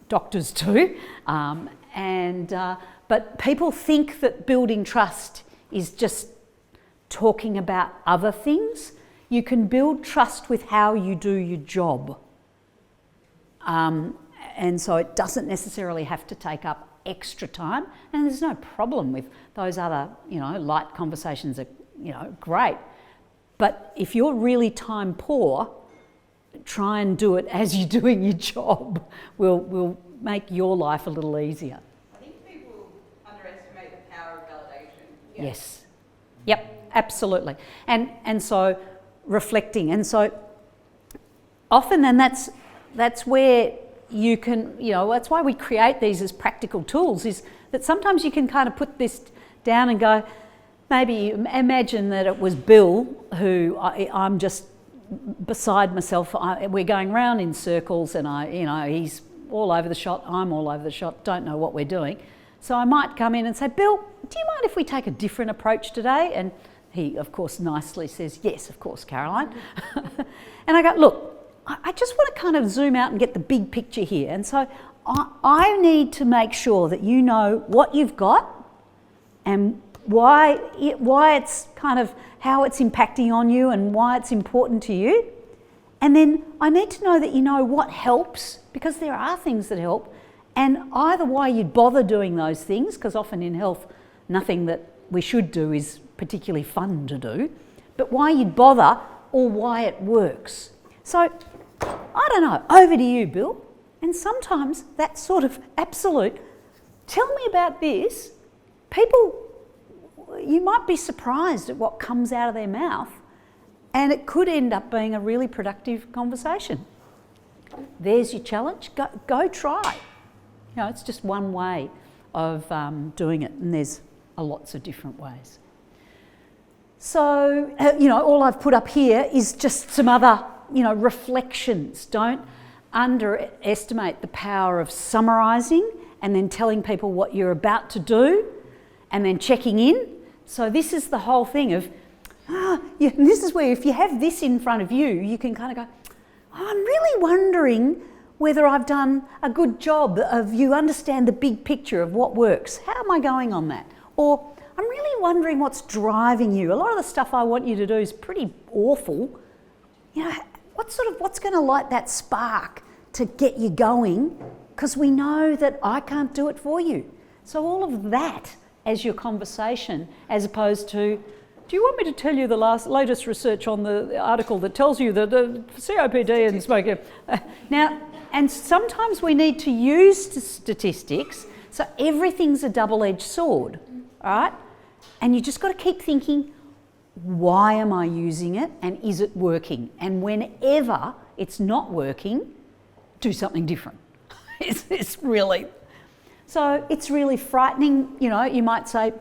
doctors do. But people think that building trust is just talking about other things. You can build trust with how you do your job. And so it doesn't necessarily have to take up extra time, and there's no problem with those other, light conversations are, great. But if you're really time poor, try and do it as you're doing your job. Will make your life a little easier. I think people underestimate the power of validation. Yes. Yep, absolutely. And so reflecting, and so often, and that's where you can, that's why we create these as practical tools, is that sometimes you can kind of put this down and go, maybe imagine that it was Bill who I'm just beside myself. We're going round in circles, and he's all over the shot. I'm all over the shot. Don't know what we're doing. So I might come in and say, Bill, do you mind if we take a different approach today? And he, of course, nicely says, yes, of course, Caroline. And I go, look, I just want to kind of zoom out and get the big picture here. And so I need to make sure that you know what you've got and why it's kind of how it's impacting on you and why it's important to you. And then I need to know that you know what helps, because there are things that help, and either why you'd bother doing those things, because often in health nothing that we should do is particularly fun to do, but why you'd bother or why it works. So I don't know, over to you, Bill. And sometimes that sort of absolute, tell me about this, people, you might be surprised at what comes out of their mouth, and it could end up being a really productive conversation. There's your challenge, go try. It's just one way of doing it, and there's lots of different ways. So, all I've put up here is just some other, reflections. Don't underestimate the power of summarising and then telling people what you're about to do and then checking in. So this is the whole thing of, this is where if you have this in front of you, you can kind of go, I'm really wondering whether I've done a good job of you understand the big picture of what works. How am I going on that? Or I'm really wondering what's driving you. A lot of the stuff I want you to do is pretty awful. What's going to light that spark to get you going? Because we know that I can't do it for you. So all of that as your conversation, as opposed to, do you want me to tell you the latest research on the article that tells you that COPD and smoking? Now, and sometimes we need to use statistics, so everything's a double-edged sword, all right? And you just got to keep thinking, why am I using it and is it working? And whenever it's not working, do something different. It's really... So it's really frightening, you might say,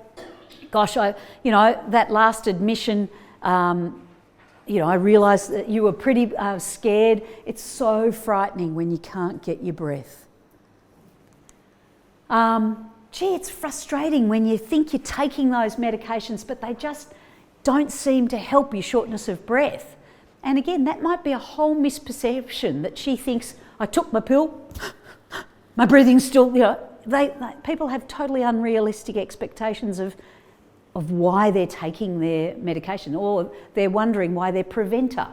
gosh, that last admission, I realised that you were pretty scared. It's so frightening when you can't get your breath. It's frustrating when you think you're taking those medications, but they just don't seem to help your shortness of breath. And again, that might be a whole misperception that she thinks, I took my pill, my breathing's still, people have totally unrealistic expectations of why they're taking their medication, or they're wondering why their preventer.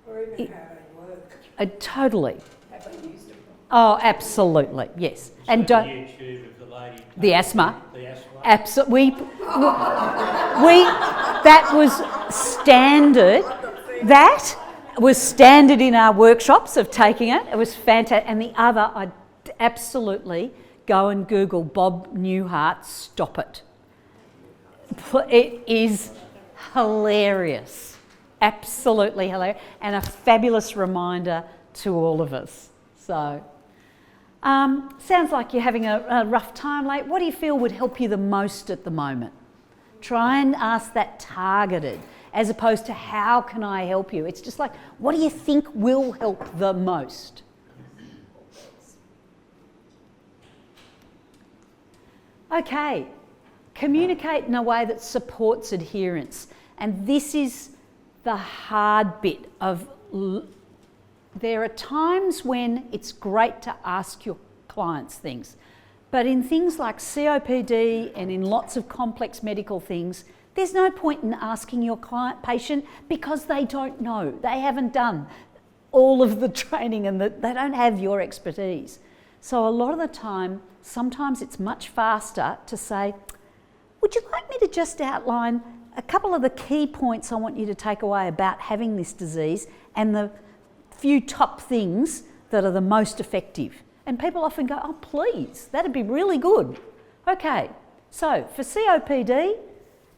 Or even how they work. Totally. Have they used it? Oh, absolutely, yes. And don't. YouTube of the lady. The asthma. The asthma. Absolutely. That was standard. That was standard in our workshops of taking it. It was fantastic. And the other, I'd absolutely go and Google Bob Newhart, Stop It. It is hilarious, absolutely hilarious, and a fabulous reminder to all of us. So, sounds like you're having a rough time, Late. What do you feel would help you the most at the moment? Try and ask that targeted. as opposed to how can I help you? It's just like, what do you think will help the most? Okay, communicate in a way that supports adherence. And this is the hard bit of, there are times when it's great to ask your clients things, but in things like COPD and in lots of complex medical things, there's no point in asking your patient because they don't know. They haven't done all of the training and they don't have your expertise. So a lot of the time, sometimes it's much faster to say, would you like me to just outline a couple of the key points I want you to take away about having this disease and the few top things that are the most effective? And people often go, oh, please, that'd be really good. Okay, so for COPD,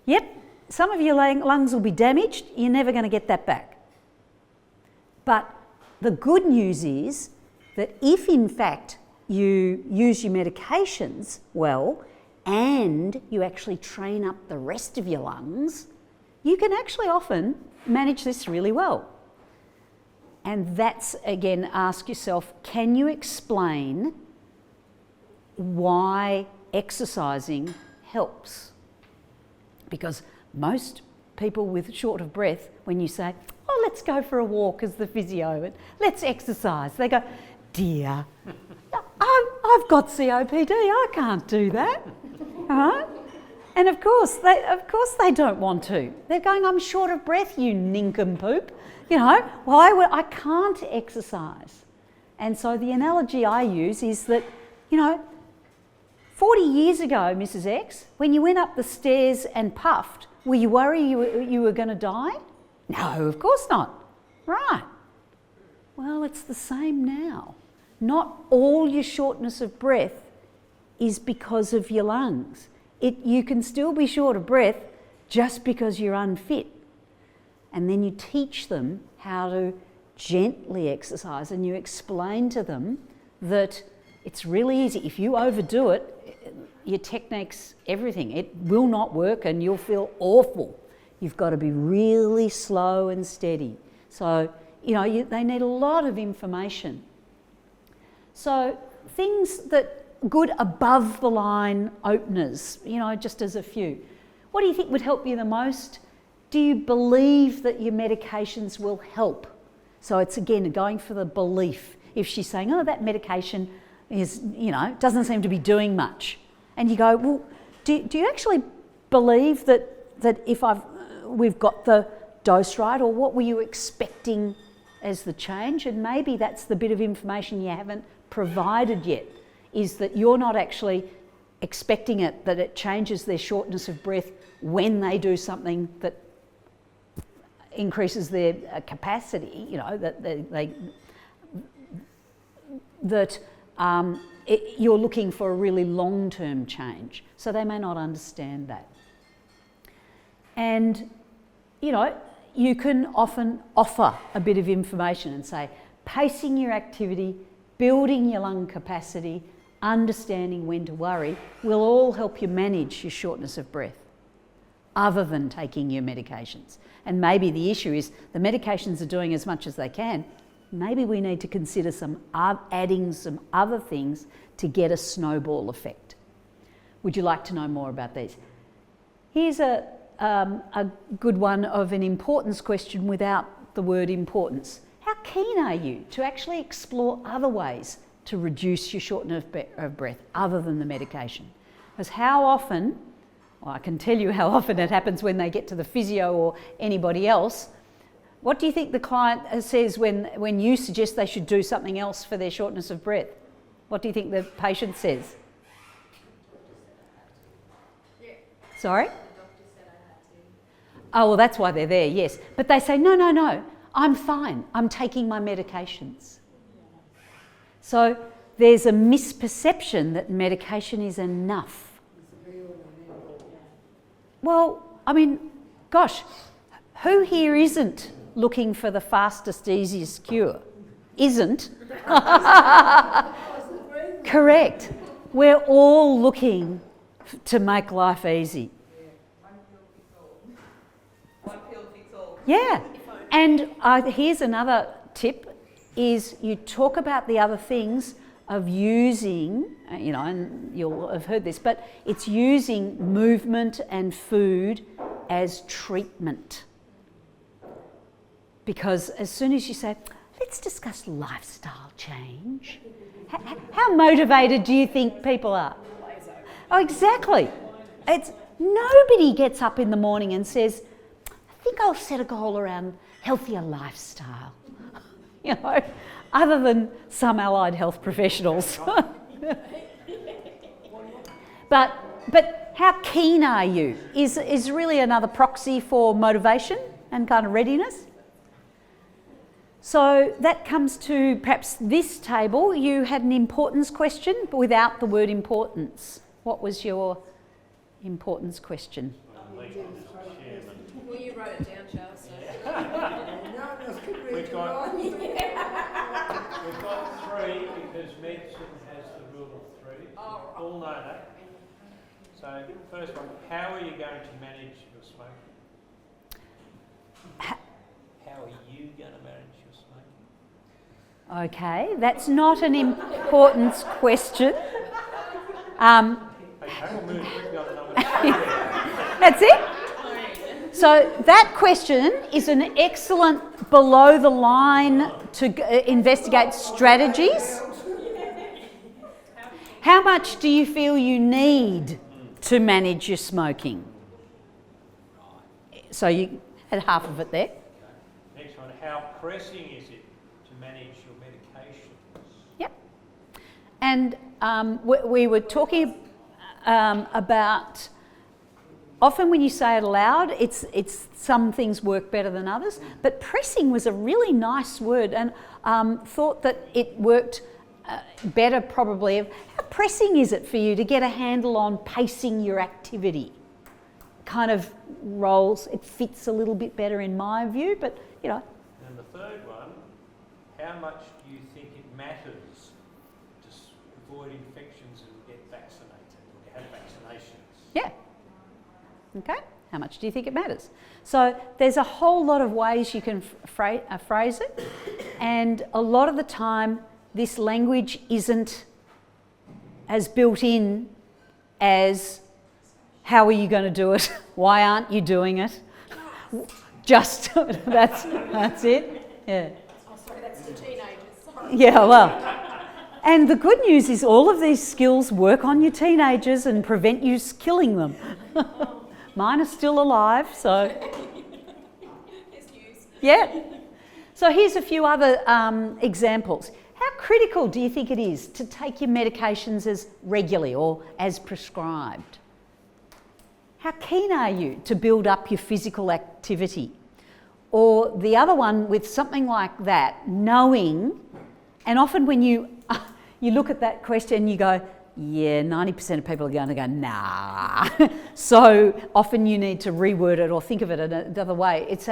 yep, some of your lungs will be damaged. You're never going to get that back. But the good news is that if, in fact, you use your medications well and you actually train up the rest of your lungs, you can actually often manage this really well. And that's, again, ask yourself, can you explain why exercising helps? Because most people with short of breath, when you say, oh, let's go for a walk as the physio, and let's exercise, they go, dear, I've got COPD, I can't do that. Right? And of course they don't want to. They're going, I'm short of breath, you nincompoop. You know, I can't exercise. And so the analogy I use is that, 40 years ago, Mrs. X, when you went up the stairs and puffed, were you worried you were going to die? No, of course not. Right. Well, it's the same now. Not all your shortness of breath is because of your lungs. You can still be short of breath just because you're unfit. And then you teach them how to gently exercise and you explain to them that it's really easy. If you overdo it, your technique's everything. It will not work and you'll feel awful. You've got to be really slow and steady. So, they need a lot of information. So things that good above the line openers, just as a few. What do you think would help you the most? Do you believe that your medications will help? So it's again going for the belief. If she's saying, oh, that medication is, doesn't seem to be doing much. And you go, well, do you actually believe that if we've got the dose right, or what were you expecting as the change? And maybe that's the bit of information you haven't provided yet, is that you're not actually expecting that it changes their shortness of breath when they do something that increases their capacity, you're looking for a really long-term change. So they may not understand that. And, you can often offer a bit of information and say, pacing your activity, building your lung capacity, understanding when to worry will all help you manage your shortness of breath, other than taking your medications. And maybe the issue is the medications are doing as much as they can. Maybe we need to consider adding some other things to get a snowball effect. Would you like to know more about these? Here's a good one of an importance question without the word importance. How keen are you to actually explore other ways to reduce your shortness of breath other than the medication? Because how often, well, I can tell you how often it happens when they get to the physio or anybody else. What do you think the client says when you suggest they should do something else for their shortness of breath? What do you think the patient says? Yeah. Sorry? The doctor said I had to. Oh, well, that's why they're there, yes. But they say, no, I'm fine. I'm taking my medications. So there's a misperception that medication is enough. Well, gosh, who here isn't looking for the fastest, easiest cure? Isn't? Correct. We're all looking to make life easy. One pill fits Yeah. And here's another tip, is you talk about the other things of using, and you'll have heard this, but it's using movement and food as treatment. Because as soon as you say, let's discuss lifestyle change, how motivated do you think people are? Oh, exactly. Nobody gets up in the morning and says, I think I'll set a goal around healthier lifestyle, other than some allied health professionals. But how keen are you is really another proxy for motivation and kind of readiness. So that comes to perhaps this table. You had an importance question, but without the word importance. What was your importance question? Well, you wrote it down, Charles. So. We've got three because medicine has the rule of three. All know that. So first one, how are you going to manage your smoking? How are you going to manage your smoking? Okay, that's not an importance question. Okay, we'll move quickly on to number two. That's it. So that question is an excellent below the line to investigate strategies. How much do you feel you need to manage your smoking? So you had half of it there. Next one, how pressing is it to manage your medications? Yep. And we were talking about, often when you say it aloud, it's some things work better than others, but pressing was a really nice word, and thought that it worked better probably. How pressing is it for you to get a handle on pacing your activity? Kind of rolls, it fits a little bit better in my view, but And the third one, how much do you think it matters to avoid infections and get vaccinated or have vaccinations? yeah. Okay, how much do you think it matters? So there's a whole lot of ways you can phrase it, and a lot of the time this language isn't as built in as how are you going to do it? Why aren't you doing it? Just that's it. Yeah. Oh, sorry, that's the teenagers. Sorry. Yeah, well. And the good news is all of these skills work on your teenagers and prevent you killing them. Mine are still alive, so. It's news. Yeah. So here's a few other examples. How critical do you think it is to take your medications as regularly or as prescribed? How keen are you to build up your physical activity? Or the other one with something like that, knowing, and often when you look at that question you go, yeah, 90% of people are going to go, nah. So often you need to reword it or think of it another way. It's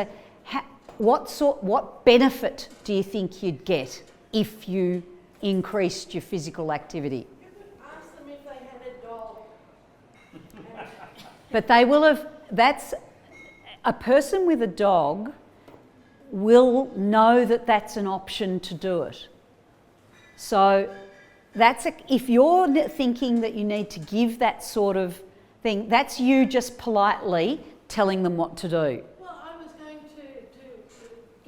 what benefit do you think you'd get if you increased your physical activity? Ask them if they had a dog. But they will have, that's, a person with a dog will know that that's an option to do it. So if you're thinking that you need to give that sort of thing, that's you just politely telling them what to do. Well, I was going to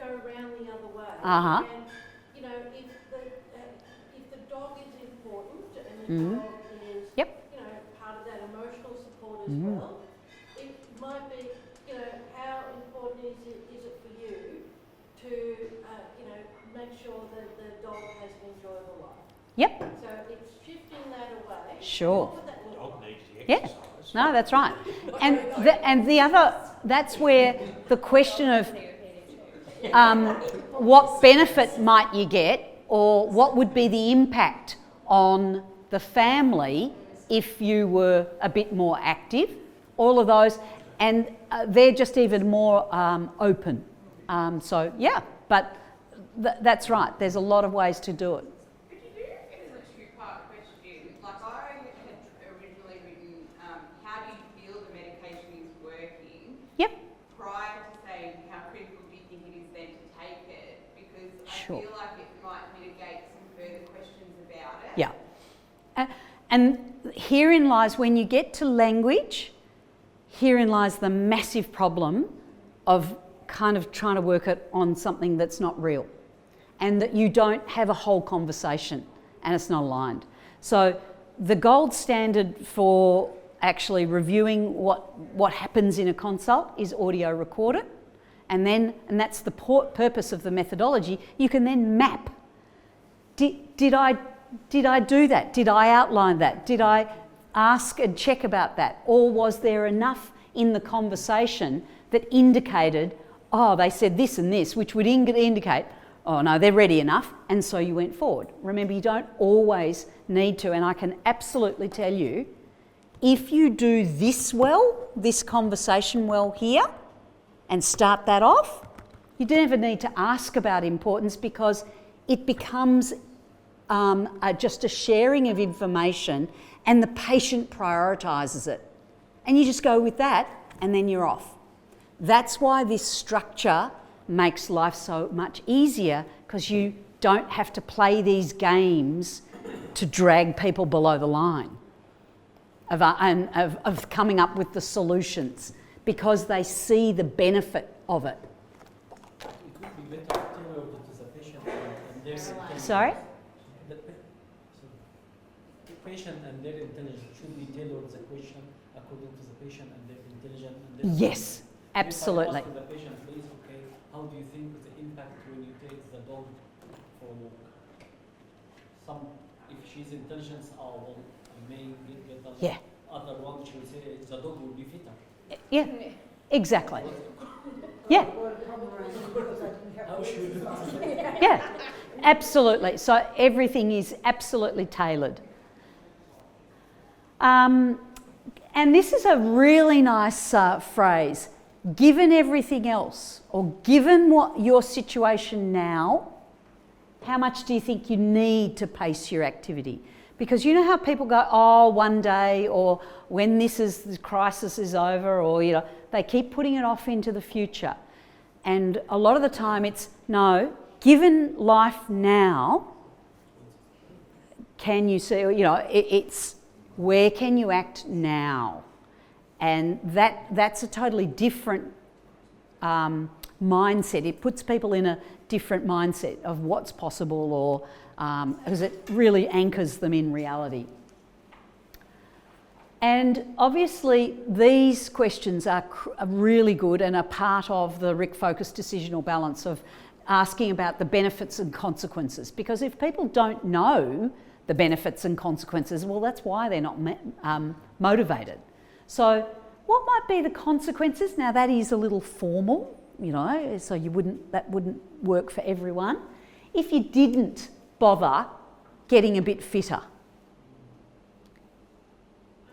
go around the other way. Uh-huh. And, if the dog is important and the dog is, Yep. part of that emotional support as well, it might be, how important is it for you to, make sure that the dog has an enjoyable life? Yep. So it's shifting that away. Sure. What would that look Dog like? needs the Yeah. exercise. No, that's right. And the other, that's where the question of what benefit might you get, or what would be the impact on the family if you were a bit more active, all of those, and they're just even more open. So yeah, but that's right, there's a lot of ways to do it. Could you do it as a two-part question? Like I had originally written, how do you feel the medication is working? Yep. Prior to saying how critical herein lies, when you get to language, herein lies the massive problem of kind of trying to work it on something that's not real, and that you don't have a whole conversation and it's not aligned. So the gold standard for actually reviewing what happens in a consult is audio recorded, and that's the purpose of the methodology. You can then map. Did I do that? Did I outline that? Did I ask and check about that? Or was there enough in the conversation that indicated, oh, they said this and this, which would indicate, oh no, they're ready enough, and so you went forward. Remember, you don't always need to, and I can absolutely tell you, if you do this well, this conversation well here, and start that off, you never need to ask about importance, because it becomes just a sharing of information, and the patient prioritises it. And you just go with that, and then you're off. That's why this structure makes life so much easier, because you don't have to play these games to drag people below the line of coming up with the solutions, because they see the benefit of it. It would be better tailored to the patient and their intelligence. Sorry? The patient and their intelligence should be tailored the question according to the patient and their intelligence. And their Yes, absolutely. If I ask the patient, please, okay, how do you think the impact when you take the dog for a walk? If she's intelligent, well, I may get better. Yeah. Other one, she will say the dog will be fitter. Yeah, exactly. Yeah. How should we do that? Yeah, absolutely. So everything is absolutely tailored. And this is a really nice phrase. Given everything else, or given what your situation now, how much do you think you need to pace your activity? Because you know how people go, oh, one day, or when this crisis is over, or they keep putting it off into the future. And a lot of the time it's, no, given life now, can you see, it's where can you act now? And that's a totally different mindset. It puts people in a different mindset of what's possible, or because it really anchors them in reality. And obviously these questions are really good and are part of the RIC-focused decisional balance of asking about the benefits and consequences, because if people don't know the benefits and consequences, well, that's why they're not motivated. So what might be the consequences? Now that is a little formal, so that wouldn't work for everyone. If you didn't bother getting a bit fitter,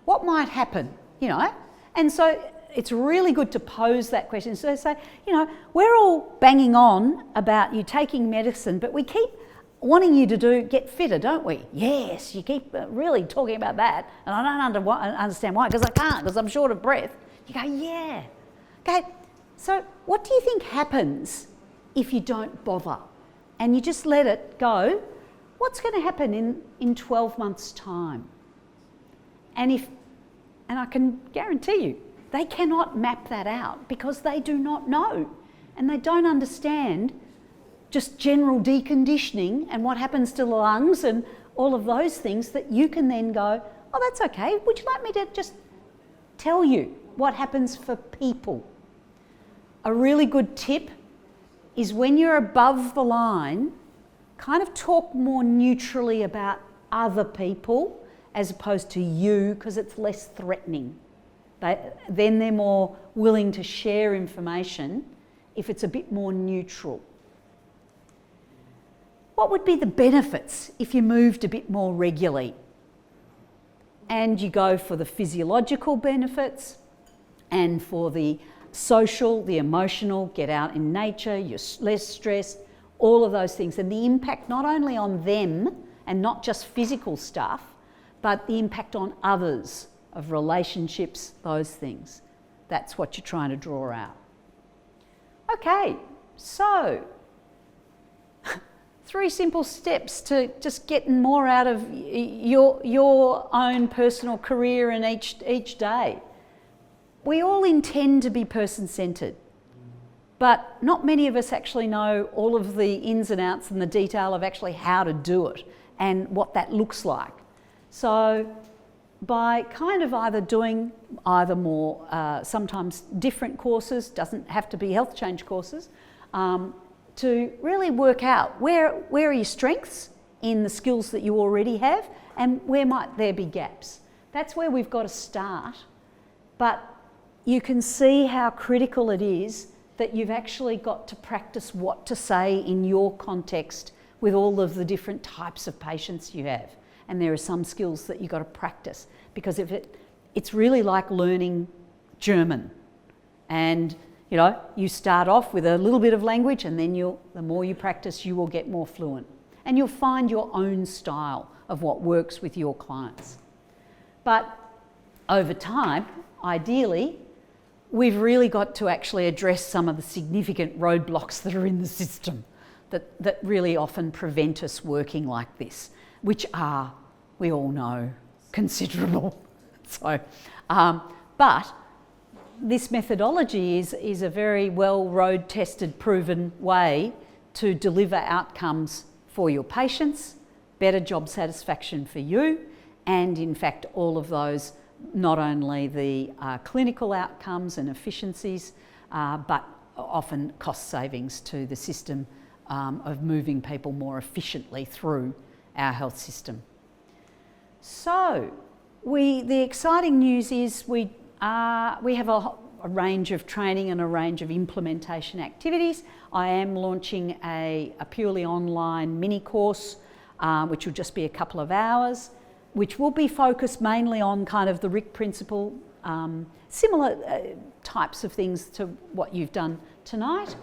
what might happen, And so it's really good to pose that question. So say, we're all banging on about you taking medicine, but we keep wanting you to get fitter, don't we? Yes, you keep really talking about that, and I don't understand why, because I can't, because I'm short of breath. You go, yeah. Okay, so what do you think happens if you don't bother and you just let it go? What's going to happen in 12 months' time? And I can guarantee you, they cannot map that out, because they do not know, and they don't understand just general deconditioning and what happens to the lungs and all of those things, that you can then go, oh, that's okay. Would you like me to just tell you what happens for people? A really good tip is, when you're above the line, kind of talk more neutrally about other people as opposed to you, because it's less threatening. Then they're more willing to share information if it's a bit more neutral. What would be the benefits if you moved a bit more regularly? And you go for the physiological benefits, and for the social, the emotional, get out in nature, you're less stressed, all of those things. And the impact not only on them, and not just physical stuff, but the impact on others, of relationships, those things. That's what you're trying to draw out. Okay, so 3 simple steps to just getting more out of your own personal career in each day. We all intend to be person-centred, but not many of us actually know all of the ins and outs and the detail of actually how to do it and what that looks like. So by kind of either doing more, sometimes different courses, doesn't have to be health change courses, to really work out where are your strengths in the skills that you already have and where might there be gaps. That's where we've got to start, but you can see how critical it is that you've actually got to practice what to say in your context with all of the different types of patients you have. And there are some skills that you've got to practice, because it's really like learning German. And you know, you start off with a little bit of language, and then the more you practice, you will get more fluent. And you'll find your own style of what works with your clients. But over time, ideally, we've really got to actually address some of the significant roadblocks that are in the system that really often prevent us working like this, which are, we all know, considerable. So, but this methodology is a very well road-tested, proven way to deliver outcomes for your patients, better job satisfaction for you, and in fact all of those, not only the clinical outcomes and efficiencies, but often cost savings to the system of moving people more efficiently through our health system. So the exciting news is we have a range of training and a range of implementation activities. I am launching a purely online mini course, which will just be a couple of hours, which will be focused mainly on kind of the RIC principle, similar types of things to what you've done tonight.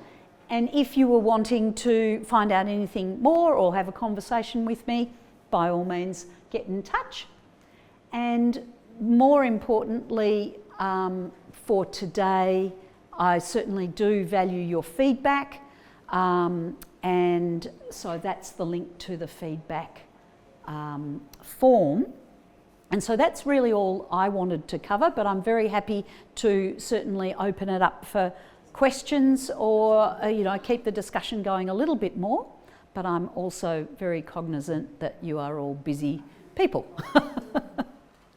And if you were wanting to find out anything more or have a conversation with me, by all means, get in touch. And more importantly, for today, I certainly do value your feedback, and so that's the link to the feedback form. And so that's really all I wanted to cover, but I'm very happy to certainly open it up for questions or keep the discussion going a little bit more, but I'm also very cognizant that you are all busy people.